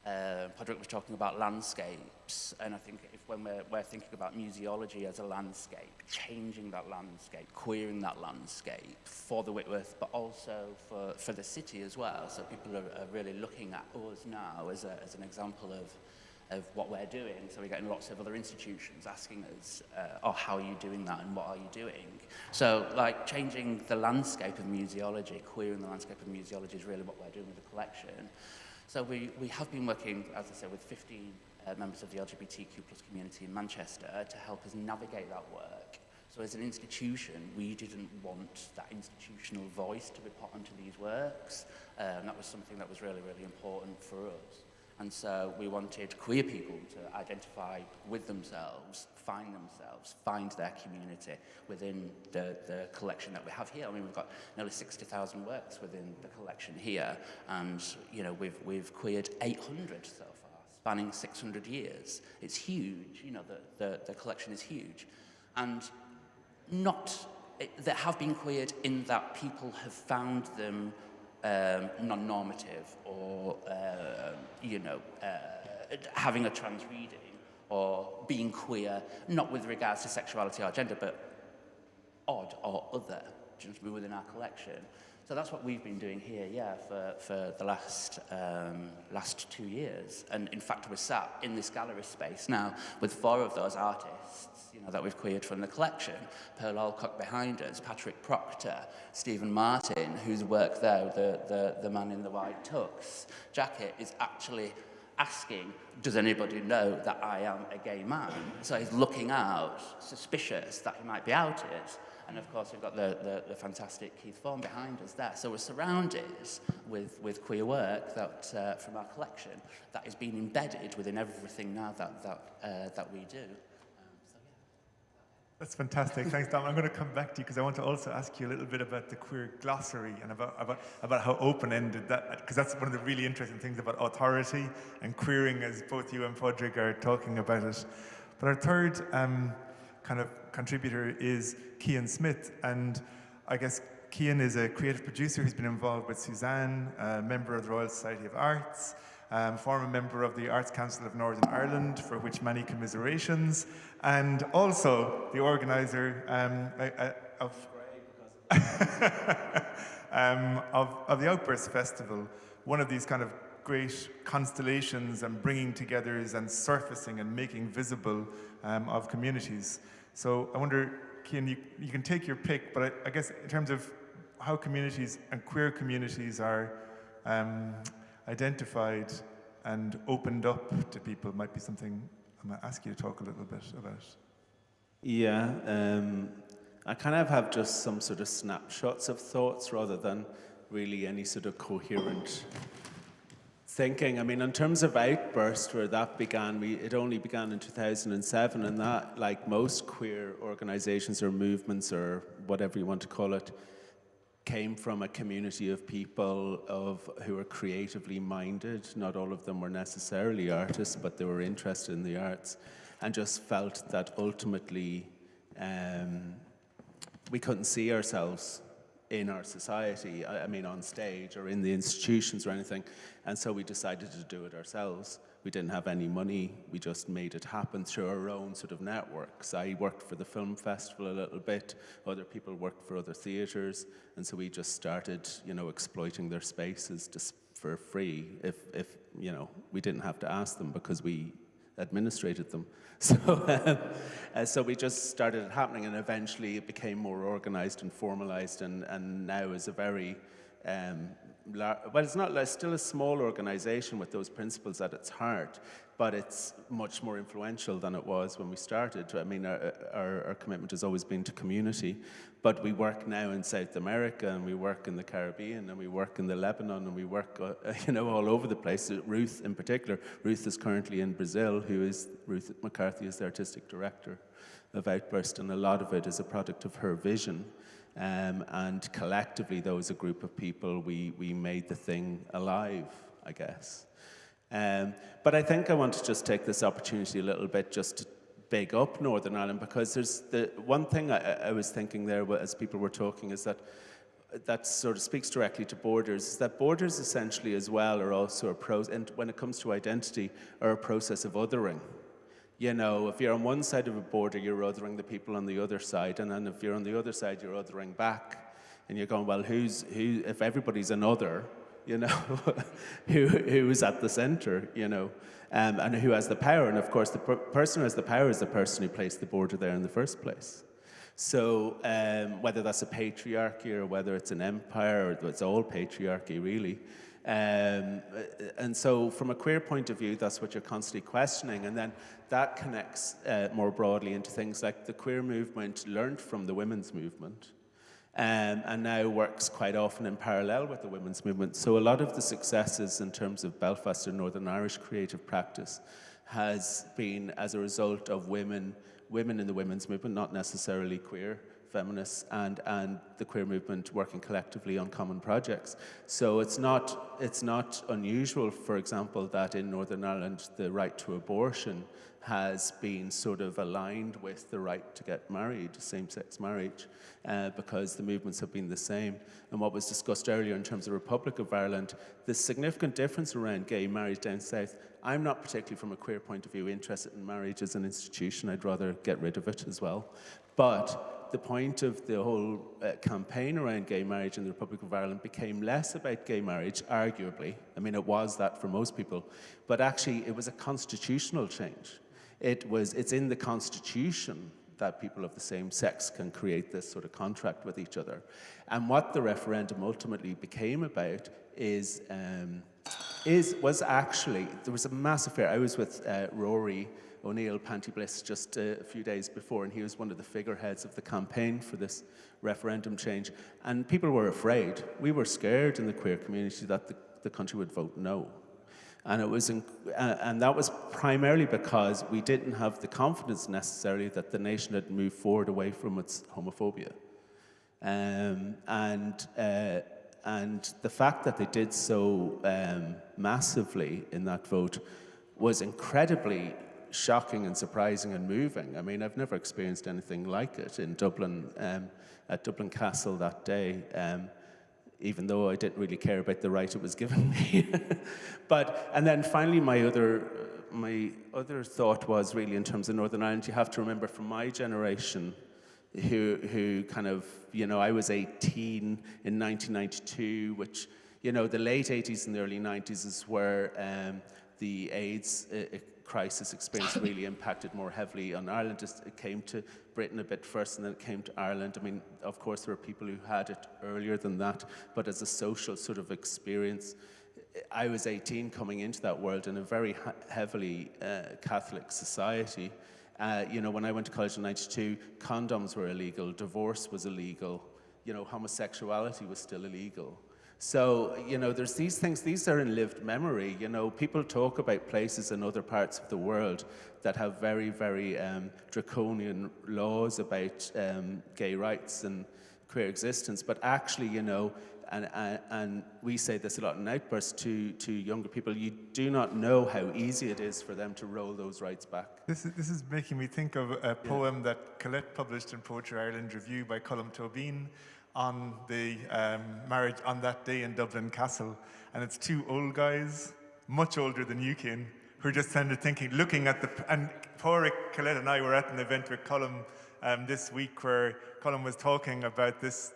Padraig was talking about landscapes, and I think when we're thinking about museology as a landscape, changing that landscape, queering that landscape for the Whitworth, but also for the city as well. So people are really looking at us now as an example of what we're doing. So we're getting lots of other institutions asking us, oh, how are you doing that and what are you doing? So like changing the landscape of museology, queering the landscape of museology is really what we're doing with the collection. So we have been working, as I said, with 15 members of the LGBTQ+ community in Manchester to help us navigate that work. So as an institution, we didn't want that institutional voice to be put onto these works. That was something that was really, really important for us. And so we wanted queer people to identify with themselves, find their community within the collection that we have here. I mean, we've got nearly 60,000 works within the collection here, and you know, we've queered 800 so far, spanning 600 years. It's huge. You know, the collection is huge, and that have been queered in that people have found them non-normative or having a trans reading or being queer, not with regards to sexuality or gender, but odd or other, just within our collection. So that's what we've been doing here, for the last 2 years. And in fact, we're sat in this gallery space now with 4 of those artists, you know, that we've queered from the collection. Pearl Alcock behind us, Patrick Proctor, Stephen Martin, whose work there, the man in the white tux jacket, is actually asking, does anybody know that I am a gay man? So he's looking out, suspicious that he might be outed. And of course, we've got the fantastic Keith Fawn behind us there. So we're surrounded with queer work that from our collection that is being embedded within everything now that we do. That's fantastic. Thanks, Dom. I'm going to come back to you because I want to also ask you a little bit about the queer glossary and about how open-ended that, because that's one of the really interesting things about authority and queering, as both you and Padraig are talking about it. But our third kind of contributor is Cian Smyth, and I guess Cian is a creative producer who's been involved with Suzanne, a member of the Royal Society of Arts, former member of the Arts Council of Northern Ireland, for which many commiserations, and also the organiser of the Outburst Festival, one of these kind of great constellations and bringing together and surfacing and making visible of communities. So I wonder, Cian, you can take your pick, but I guess in terms of how communities and queer communities are identified and opened up to people might be something I might ask you to talk a little bit about. Yeah, I kind of have just some sort of snapshots of thoughts rather than really any sort of coherent thinking. I mean, in terms of Outburst, where that began, it only began in 2007, and that, like most queer organizations or movements or whatever you want to call it, came from a community of people who were creatively minded. Not all of them were necessarily artists, but they were interested in the arts, and just felt that ultimately we couldn't see ourselves in our society, I mean on stage or in the institutions or anything, and so we decided to do it ourselves. We didn't have any money, we just made it happen through our own sort of networks. I worked for the film festival a little bit, other people worked for other theatres, and so we just started, exploiting their spaces just for free, if we didn't have to ask them because we administrated them. So we just started it happening, and eventually it became more organized and formalized, and now is a very it's still a small organization with those principles at its heart, but it's much more influential than it was when we started. I mean, our commitment has always been to community, but we work now in South America, and we work in the Caribbean, and we work in the Lebanon, and we work, all over the place. Ruth, in particular, Ruth is currently in Brazil. Ruth McCarthy is the artistic director of Outburst, and a lot of it is a product of her vision. And collectively, though, as a group of people, we made the thing alive, I guess. But I think I want to just take this opportunity a little bit just to big up Northern Ireland, because there's the one thing I was thinking there as people were talking is that sort of speaks directly to borders, is that borders essentially as well are also and when it comes to identity, are a process of othering. If you're on one side of a border, you're othering the people on the other side, and then if you're on the other side, you're othering back, and you're going, well, who? If everybody's an other, who's at the center, and who has the power? And of course, the person who has the power is the person who placed the border there in the first place. So whether that's a patriarchy or whether it's an empire, or it's all patriarchy, really. And so from a queer point of view, that's what you're constantly questioning, and then that connects more broadly into things like the queer movement learned from the women's movement, and now works quite often in parallel with the women's movement. So a lot of the successes in terms of Belfast or Northern Irish creative practice has been as a result of women in the women's movement, not necessarily queer, feminists, and the queer movement working collectively on common projects. So it's not unusual, for example, that in Northern Ireland the right to abortion has been sort of aligned with the right to get married, same-sex marriage, because the movements have been the same. And what was discussed earlier in terms of Republic of Ireland, the significant difference around gay marriage down south, I'm not particularly from a queer point of view interested in marriage as an institution. I'd rather get rid of it as well. But the point of the whole campaign around gay marriage in the Republic of Ireland became less about gay marriage, arguably. I mean, it was that for most people. But actually, it was a constitutional change. It's in the Constitution that people of the same sex can create this sort of contract with each other. And what the referendum ultimately became about is was actually, there was a massive fear. I was with Rory O'Neill, Panty Bliss, just a few days before, and he was one of the figureheads of the campaign for this referendum change. And people were afraid. We were scared in the queer community that the country would vote no. And it was, and that was primarily because we didn't have the confidence necessarily that the nation had moved forward away from its homophobia. And the fact that they did so massively in that vote was incredibly shocking and surprising and moving. I mean, I've never experienced anything like it in Dublin, at Dublin Castle that day, even though I didn't really care about the right it was giving me. And then finally my other thought was really in terms of Northern Ireland, you have to remember from my generation, who kind of, you know, I was 18 in 1992, which, you know, the late 80s and the early 90s is where the AIDS crisis experience really impacted more heavily on Ireland. It came to Britain a bit first and then it came to Ireland. I mean, of course, there were people who had it earlier than that, but as a social sort of experience, I was 18 coming into that world in a very heavily Catholic society. You know, when I went to college in 92, condoms were illegal, divorce was illegal, you know, homosexuality was still illegal. So, you know, there's these things, these are in lived memory. You know, people talk about places in other parts of the world that have very, very draconian laws about gay rights and queer existence, but actually, you know, and we say this a lot in Outbursts to younger people, you do not know how easy it is for them to roll those rights back. This is making me think of a poem that Colette published in Poetry Ireland Review by Colm Tobin on the marriage on that day in Dublin Castle. And it's two old guys, much older than you, Cian, who are just kind of thinking, looking at and Padraig, Colette and I were at an event with Colm this week where Colm was talking about this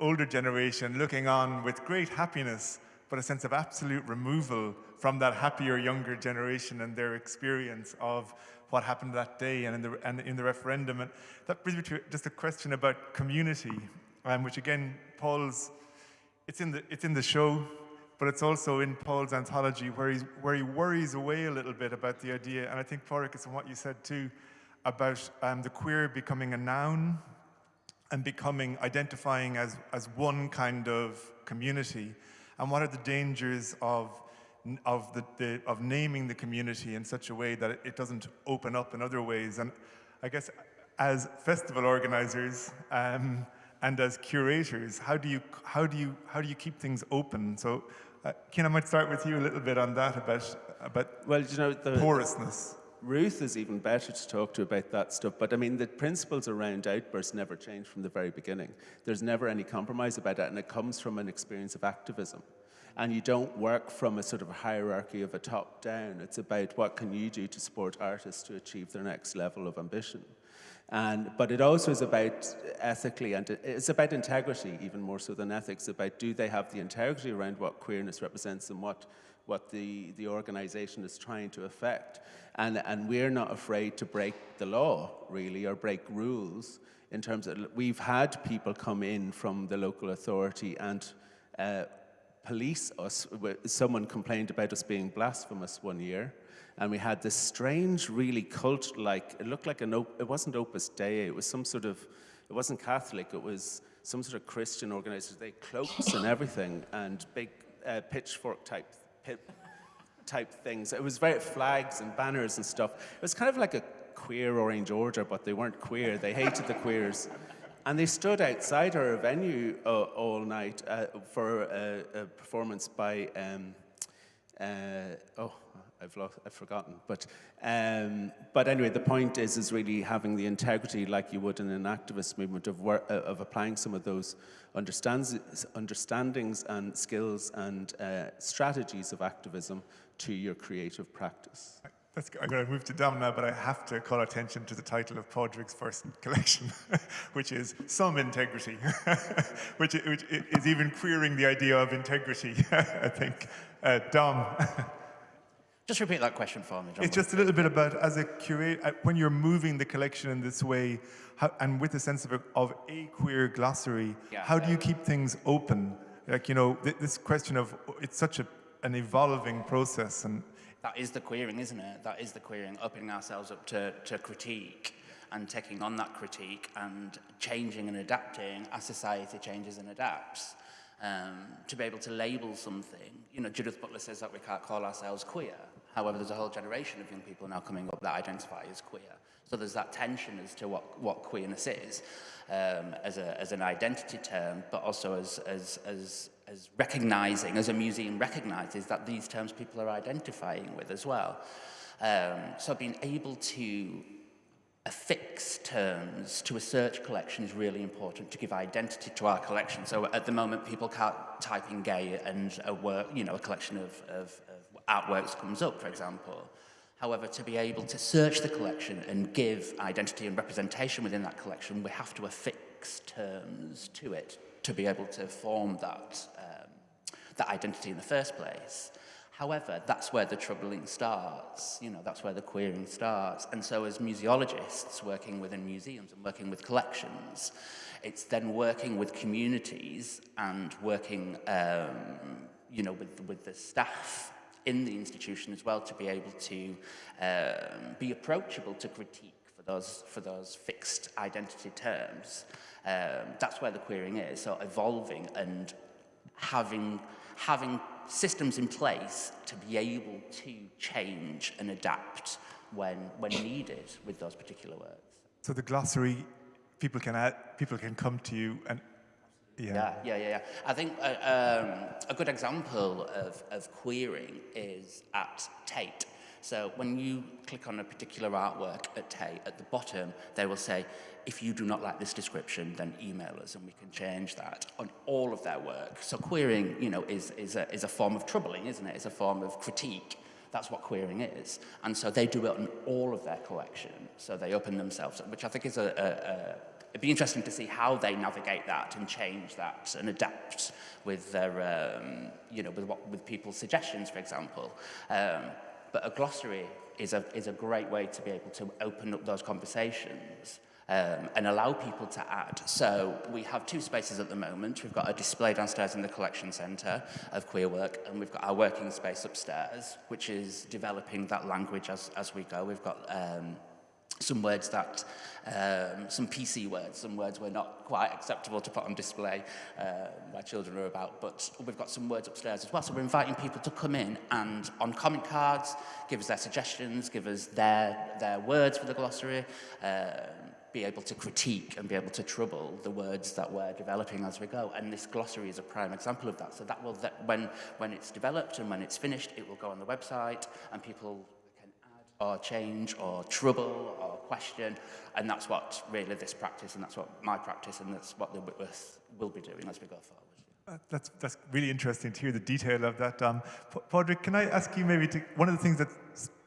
older generation looking on with great happiness, but a sense of absolute removal from that happier younger generation and their experience of what happened that day and in the referendum. And that brings me to just a question about community, which again, it's in the show, but it's also in Paul's anthology where he worries away a little bit about the idea, and I think, Padraig, it's in what you said too, about the queer becoming a noun and identifying as one kind of community, and what are the dangers of naming the community in such a way that it doesn't open up in other ways. And I guess as festival organizers and as curators, how do you keep things open? So, Cian, I might start with you a little bit on that about well, you know, porousness. Ruth is even better to talk to about that stuff, but I mean, the principles around Outbursts never changed from the very beginning. There's never any compromise about it, and it comes from an experience of activism. And you don't work from a sort of hierarchy of a top down. It's about what can you do to support artists to achieve their next level of ambition. But it also is about ethically, and it's about integrity even more so than ethics, about do they have the integrity around what queerness represents and what the organization is trying to affect. And we're not afraid to break the law, really, or break rules in terms of, we've had people come in from the local authority and police us. Someone complained about us being blasphemous one year, and we had this strange, really cult-like, it looked like it wasn't Opus Dei, it was some sort of, it wasn't Catholic, it was some sort of Christian organization. They had cloaks and everything, and big pitchfork type things. It was very flags and banners and stuff. It was kind of like a queer Orange Order, but they weren't queer. They hated the queers. And they stood outside our venue all night for a performance by, I've forgotten. But anyway, the point is really having the integrity like you would in an activist movement of applying some of those understandings and skills and strategies of activism to your creative practice. I'm going to move to Dom now, but I have to call attention to the title of Padraig's first collection, which is Some Integrity, which is even queering the idea of integrity, I think. Dom. Just repeat that question for me, John. It's just a little bit about, as a curator, when you're moving the collection in this way, and with a sense of a queer glossary, how do you keep things open? Like, you know, this question of, it's such a an evolving process, and that is the queering, isn't it? That is the queering, opening ourselves up to critique and taking on that critique and changing and adapting as society changes and adapts. To be able to label something, you know, Judith Butler says that we can't call ourselves queer. However, there's a whole generation of young people now coming up that identify as queer. So there's that tension as to what queerness is, as an identity term, but also as recognising, as a museum recognises that these terms people are identifying with as well. So being able to affix terms to a search collection is really important to give identity to our collection. So at the moment, people can't type in gay and a work, you know, a collection of artworks comes up, for example. However, to be able to search the collection and give identity and representation within that collection, we have to affix terms to it to be able to form that identity in the first place. However, that's where the troubling starts, you know, that's where the queering starts. And so as museologists working within museums and working with collections, it's then working with communities and working, you know, with the staff in the institution as well to be able to be approachable to critique for those fixed identity terms. That's where the queering is, so evolving and having systems in place to be able to change and adapt when needed with those particular words. So the glossary, people can come to you and Yeah. I think a good example of queering is at Tate. So when you click on a particular artwork at Tate, at the bottom, they will say, if you do not like this description, then email us and we can change that on all of their work. So queering, you know, is a form of troubling, isn't it? It's a form of critique. That's what queering is. And so they do it on all of their collection. So they open themselves up, which I think is it'd be interesting to see how they navigate that and change that and adapt with their, you know, with people's suggestions, for example. But a glossary is a great way to be able to open up those conversations and allow people to add. So we have two spaces at the moment. We've got a display downstairs in the collection centre of queer work, and we've got our working space upstairs, which is developing that language as we go. We've got some words that, some PC words, some words were not quite acceptable to put on display. My children are about, but we've got some words upstairs as well. So we're inviting people to come in and on comment cards, give us their suggestions, give us their words for the glossary, be able to critique and be able to trouble the words that we're developing as we go. And this glossary is a prime example of that. So that will, when it's developed and when it's finished, it will go on the website and people can add or change or trouble or question. And that's what really this practice, and that's what my practice, and that's what the Whitworth will be doing as we go forward. That's really interesting to hear the detail of that. Padraig, can I ask you maybe one of the things that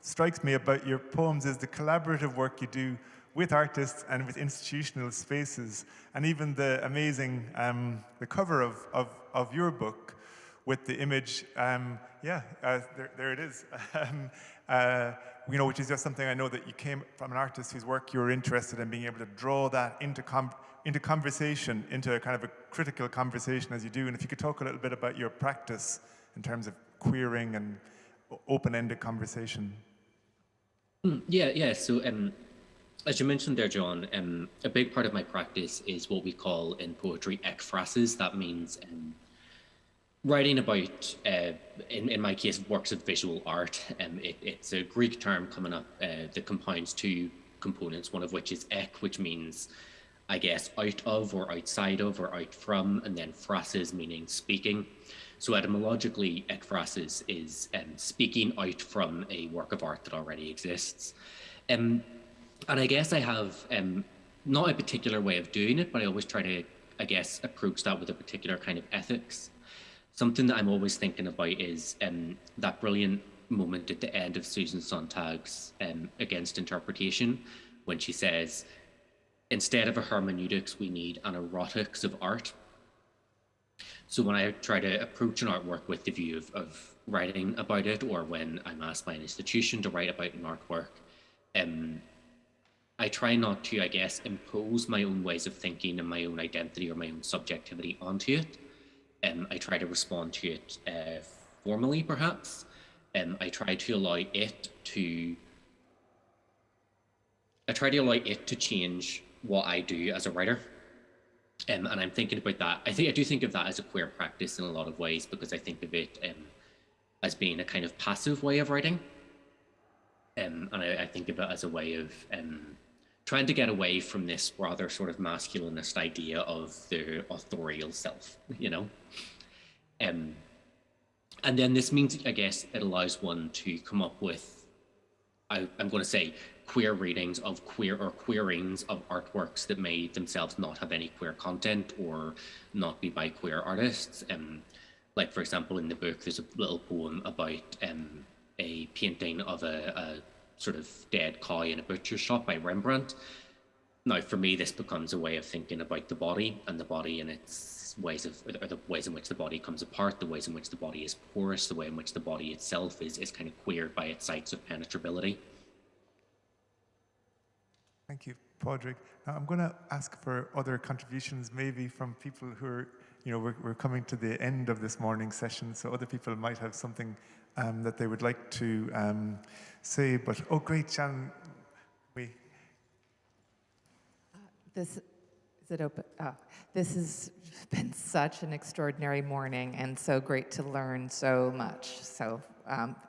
strikes me about your poems is the collaborative work you do with artists and with institutional spaces, and even the amazing, the cover of your book with the image, there it is, you know, which is just something I know that you came from an artist whose work you were interested in being able to draw that into conversation, into a kind of a critical conversation as you do. And if you could talk a little bit about your practice in terms of queering and open-ended conversation. Yeah. So, as you mentioned there, John, a big part of my practice is what we call in poetry ekphrases. That means writing about, in my case, works of visual art. It's a Greek term coming up that compounds two components, one of which is ek, which means, I guess, out of or outside of or out from, and then phrases meaning speaking. So etymologically, ekphrases is speaking out from a work of art that already exists. And I guess I have not a particular way of doing it, but I always try to, I guess, approach that with a particular kind of ethics. Something that I'm always thinking about is that brilliant moment at the end of Susan Sontag's Against Interpretation, when she says, instead of a hermeneutics, we need an erotics of art. So when I try to approach an artwork with the view of writing about it, or when I'm asked by an institution to write about an artwork, I try not to, I guess, impose my own ways of thinking and my own identity or my own subjectivity onto it. I try to respond to it formally, perhaps. I try to allow it to change what I do as a writer. And I'm thinking about that. I do think of that as a queer practice in a lot of ways, because I think of it as being a kind of passive way of writing. And I think of it as a way of trying to get away from this rather sort of masculinist idea of the authorial self, you know? And then this means, I guess, it allows one to come up with, I'm going to say, queer readings of queerings of artworks that may themselves not have any queer content or not be by queer artists. Like, for example, in the book, there's a little poem about a painting of a sort of dead cow in a butcher's shop by Rembrandt. Now, for me, this becomes a way of thinking about the body, and the body in its ways of, or the ways in which the body comes apart, the ways in which the body is porous, the way in which the body itself is kind of queered by its sites of penetrability. Thank you, Padraig. Now, I'm going to ask for other contributions, maybe from people who are, you know, we're coming to the end of this morning session, so other people might have something that they would like to say. But, oh, great, Cian. Is it open? Oh, this has been such an extraordinary morning and so great to learn so much. So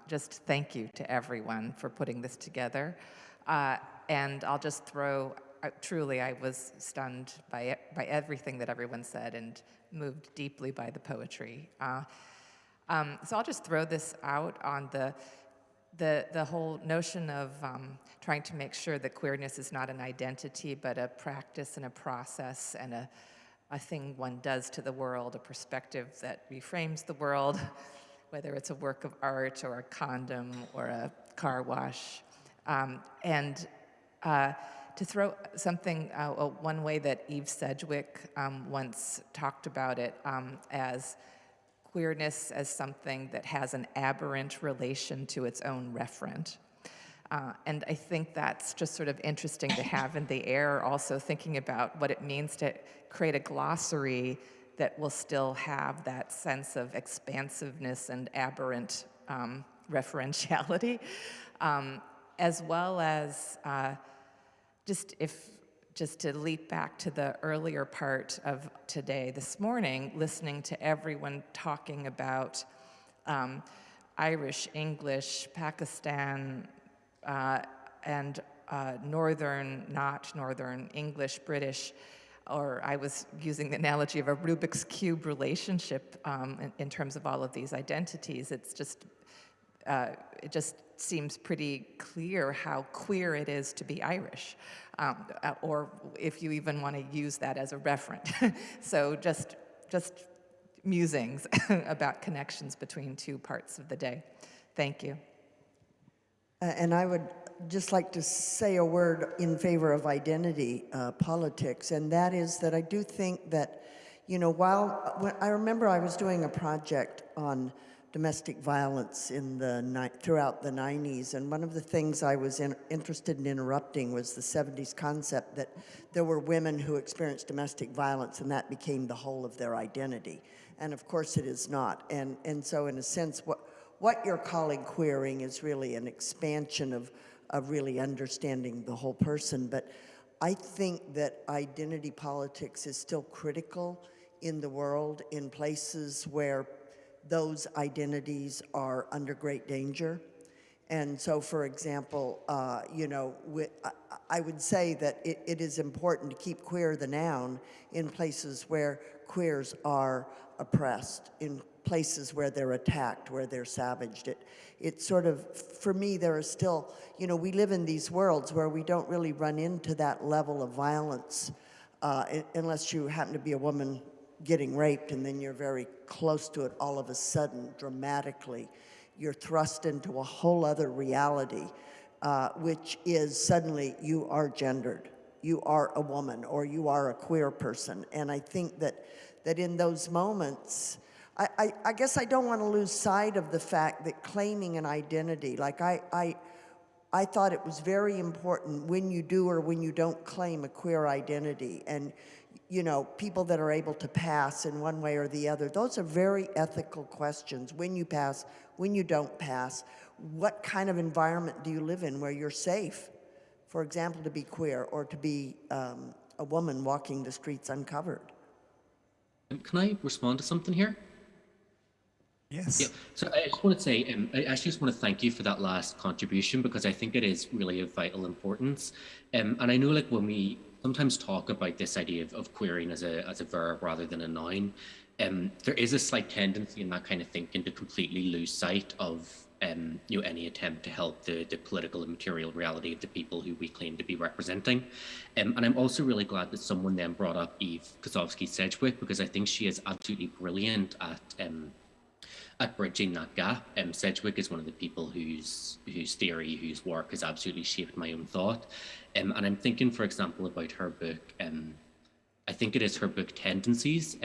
just thank you to everyone for putting this together. And I'll just throw, truly, I was stunned by everything that everyone said and moved deeply by the poetry. So I'll just throw this out on the whole notion of trying to make sure that queerness is not an identity, but a practice and a process and a thing one does to the world, a perspective that reframes the world, whether it's a work of art or a condom or a car wash. And to throw something, one way that Eve Sedgwick once talked about it as queerness as something that has an aberrant relation to its own referent. And I think that's just sort of interesting to have in the air, also thinking about what it means to create a glossary that will still have that sense of expansiveness and aberrant referentiality, as well as just to leap back to the earlier part of today, this morning, listening to everyone talking about Irish, English, Pakistan, and Northern, not Northern, English, British, or I was using the analogy of a Rubik's Cube relationship in terms of all of these identities. It's just, it just seems pretty clear how queer it is to be Irish, or if you even want to use that as a referent. So just musings about connections between two parts of the day. Thank you. And I would just like to say a word in favor of identity politics, and that is that I do think that, you know, when I remember I was doing a project on domestic violence throughout the 90s, and one of the things I was interested in interrupting was the 70s concept that there were women who experienced domestic violence and that became the whole of their identity. And of course it is not. And so in a sense, what you're calling queering is really an expansion of really understanding the whole person. But I think that identity politics is still critical in the world, in places where those identities are under great danger. And so, for example, you know, I would say that it is important to keep queer the noun in places where queers are oppressed, in places where they're attacked, where they're savaged. It's sort of, for me, there is still, you know, we live in these worlds where we don't really run into that level of violence unless you happen to be a woman getting raped, and then you're very close to it all of a sudden, dramatically. You're thrust into a whole other reality, which is suddenly you are gendered. You are a woman, or you are a queer person. And I think that in those moments, I guess I don't want to lose sight of the fact that claiming an identity, like I thought it was very important when you do or when you don't claim a queer identity, and you know, people that are able to pass in one way or the other. Those are very ethical questions. When you pass, when you don't pass, what kind of environment do you live in where you're safe? For example, to be queer or to be a woman walking the streets uncovered. Can I respond to something here? Yes. Yeah, so I just want to say, I actually just want to thank you for that last contribution, because I think it is really of vital importance. And I know, like, when we sometimes talk about this idea of queering as a verb rather than a noun, there is a slight tendency in that kind of thinking to completely lose sight of you know, any attempt to help the political and material reality of the people who we claim to be representing. And I'm also really glad that someone then brought up Eve Kosofsky-Sedgwick, because I think she is absolutely brilliant at bridging that gap. Sedgwick is one of the people whose theory, whose work has absolutely shaped my own thought. And I'm thinking, for example, about her book, I think it is her book Tendencies,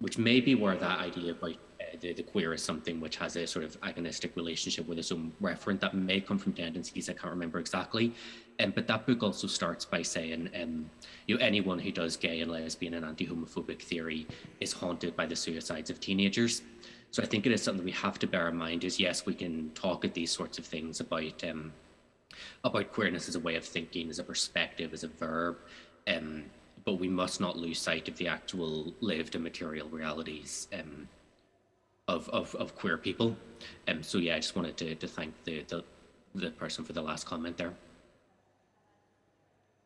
which may be where that idea about the queer is something which has a sort of agonistic relationship with its own referent that may come from Tendencies, I can't remember exactly. But that book also starts by saying, you know, anyone who does gay and lesbian and anti-homophobic theory is haunted by the suicides of teenagers. So I think it is something we have to bear in mind is, yes, we can talk at these sorts of things about queerness as a way of thinking, as a perspective, as a verb, but we must not lose sight of the actual lived and material realities of queer people. So yeah, I just wanted to thank the person for the last comment there.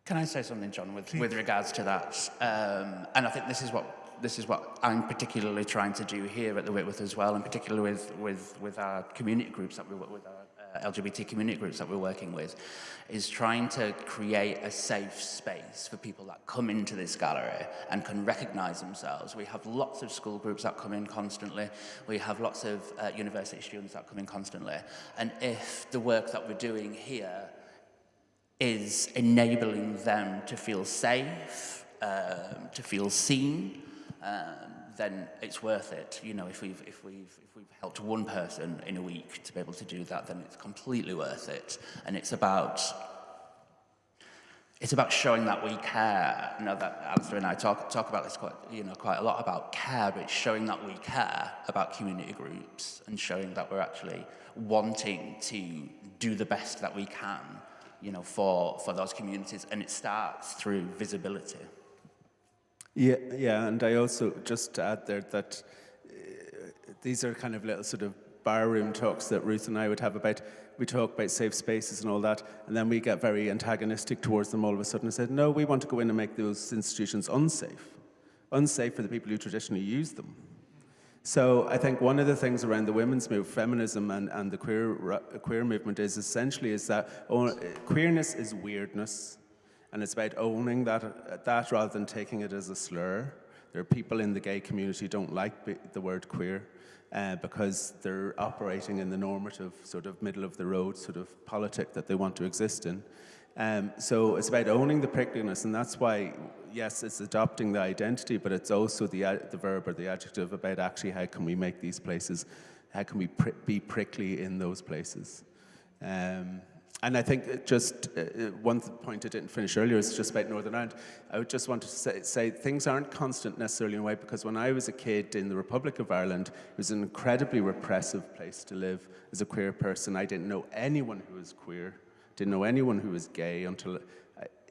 Can I say something, John, with regards to that? And I think this is what I'm particularly trying to do here at the Whitworth as well, and particularly with our community groups that we work with, our LGBT community groups that we're working with, is trying to create a safe space for people that come into this gallery and can recognise themselves. We have lots of school groups that come in constantly. We have lots of university students that come in constantly. And if the work that we're doing here is enabling them to feel safe, to feel seen, then it's worth it. You know, if we've helped one person in a week to be able to do that, then it's completely worth it. And it's about showing that we care. You know, that Alistair and I talk about this quite a lot about care, but it's showing that we care about community groups and showing that we're actually wanting to do the best that we can, you know, for those communities, and it starts through visibility. Yeah, and I also just to add there that these are kind of little sort of barroom talks that Ruth and I would have about. We talk about safe spaces and all that, and then we get very antagonistic towards them all of a sudden and said, no, we want to go in and make those institutions unsafe for the people who traditionally use them. So I think one of the things around the women's movement, feminism and the queer movement is that queerness is weirdness, and it's about owning that rather than taking it as a slur. There are people in the gay community who don't like the word queer because they're operating in the normative sort of middle of the road sort of politic that they want to exist in. So it's about owning the prickliness, and that's why, yes, it's adopting the identity, but it's also the verb or the adjective about actually how can we make these places, how can we be prickly in those places. And I think just one point I didn't finish earlier is just about Northern Ireland. I would just want to say things aren't constant necessarily in a way, because when I was a kid in the Republic of Ireland, it was an incredibly repressive place to live as a queer person. I didn't know anyone who was queer, didn't know anyone who was gay until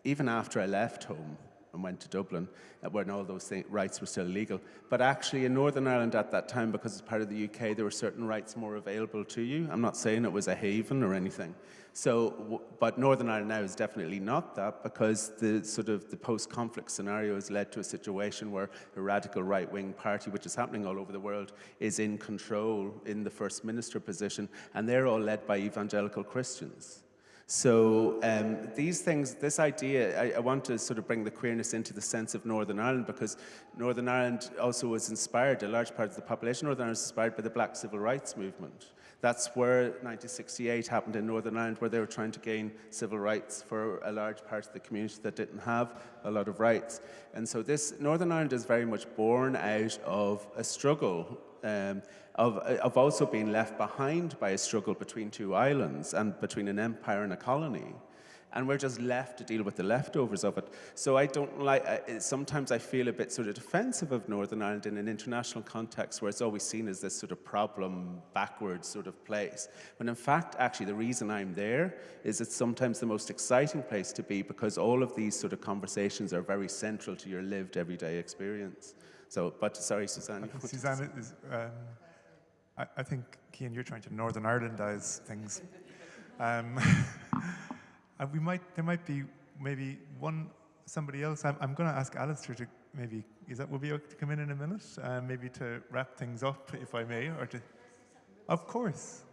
even after I left home and went to Dublin, when all those rights were still legal. But actually in Northern Ireland at that time, because it's part of the UK, there were certain rights more available to you. I'm not saying it was a haven or anything. So, but Northern Ireland now is definitely not that, because the sort of the post-conflict scenario has led to a situation where a radical right-wing party, which is happening all over the world, is in control in the First Minister position, and they're all led by evangelical Christians. So these things, this idea, I want to sort of bring the queerness into the sense of Northern Ireland, because Northern Ireland also was inspired, a large part of the population of Northern Ireland was inspired by the Black Civil Rights Movement. That's where 1968 happened in Northern Ireland, where they were trying to gain civil rights for a large part of the community that didn't have a lot of rights. And so this, Northern Ireland is very much born out of a struggle of also being left behind by a struggle between two islands and between an empire and a colony. and we're just left to deal with the leftovers of it. So I don't like, sometimes I feel a bit sort of defensive of Northern Ireland in an international context where it's always seen as this sort of problem backwards sort of place. When in fact, actually, the reason I'm there is it's sometimes the most exciting place to be because all of these sort of conversations are very central to your lived everyday experience. So, but sorry, Suzanne. Suzanne is, I think, Cian, you're trying to Northern Irelandize things. And there might be maybe somebody else. I'm going to ask Alistair to maybe, will be able to come in a minute? Maybe to wrap things up, if I may, or to, of course.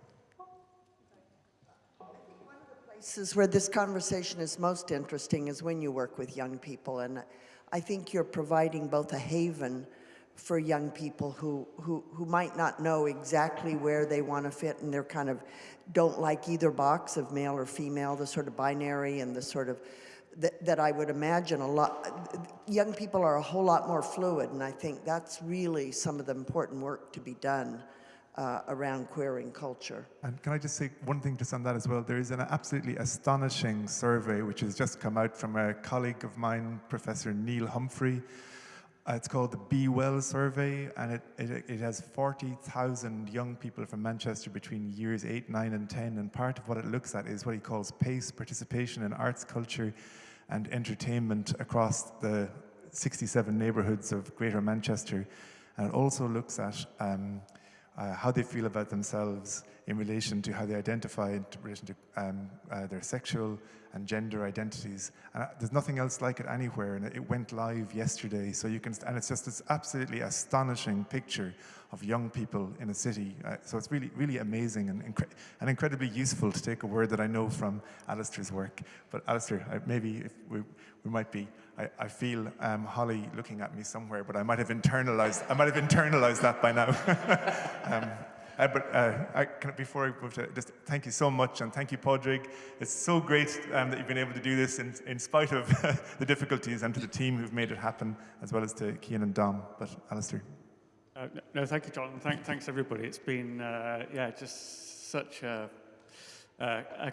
Places where this conversation is most interesting is when you work with young people, and I think you're providing both a haven for young people who might not know exactly where they want to fit, and they're kind of don't like either box of male or female, the sort of binary and the sort of that I would imagine young people are a whole lot more fluid, and I think that's really some of the important work to be done around queering culture. And can I just say one thing just on that as well? There is an absolutely astonishing survey which has just come out from a colleague of mine, Professor Neil Humphrey. It's called the Be Well survey, and it has 40,000 young people from Manchester between years 8, 9, and 10. And part of what it looks at is what he calls PACE, participation in arts, culture, and entertainment across the 67 neighbourhoods of Greater Manchester. And it also looks at how they feel about themselves in relation to how they identify, in relation to their sexual and gender identities. And there's nothing else like it anywhere, and it went live yesterday. So you can, and it's just this absolutely astonishing picture of young people in a city. So it's really, really amazing and incredibly useful to take a word that I know from Alistair's work. But Alistair, maybe if we might be, I feel Holly looking at me somewhere, but I might have internalized that by now. Before I move to, just thank you so much, and thank you, Padraig. It's so great that you've been able to do this in spite of the difficulties, and to the team who've made it happen, as well as to Cian and Dom. But Alistair. No, thank you, John. Thanks everybody. It's been just such a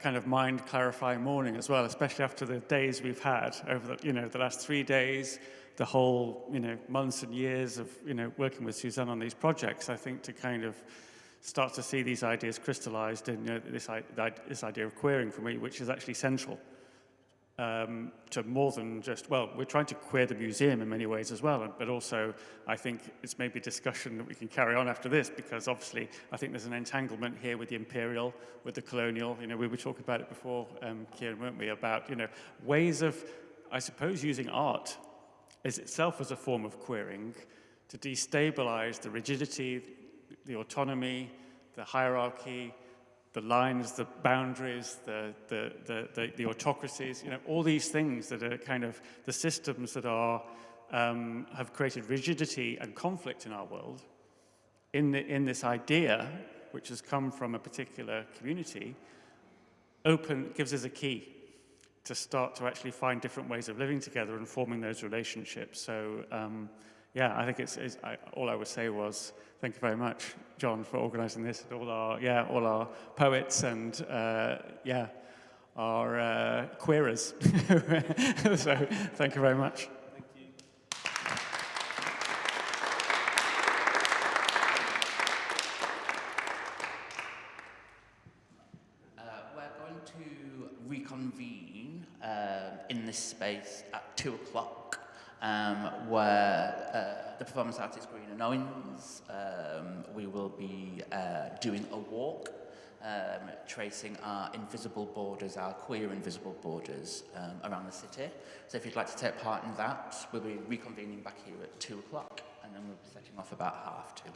kind of mind-clarifying morning as well, especially after the days we've had over the last 3 days, the whole months and years of working with Suzanne on these projects. I think to kind of start to see these ideas crystallized in this idea of queering for me, which is actually central to more than just, well, we're trying to queer the museum in many ways as well, but also I think it's maybe a discussion that we can carry on after this, because obviously I think there's an entanglement here with the imperial, with the colonial. We were talking about it before, Cian, weren't we, about ways of, I suppose, using art as itself as a form of queering to destabilize the rigidity, the autonomy, the hierarchy, the lines, the boundaries, the autocracies, all these things that are kind of the systems that are have created rigidity and conflict in our world. In this idea, which has come from a particular community, gives us a key to start to actually find different ways of living together and forming those relationships. So, I think it's all I would say was thank you very much, John, for organising this, and all our poets and our queerers. So thank you very much. Thank you. We're going to reconvene in this space at 2 o'clock. Where the performance artist Green and Owens, we will be doing a walk, tracing our invisible borders, our queer invisible borders around the city. So if you'd like to take part in that, we'll be reconvening back here at 2 o'clock, and then we'll be setting off about 2:30.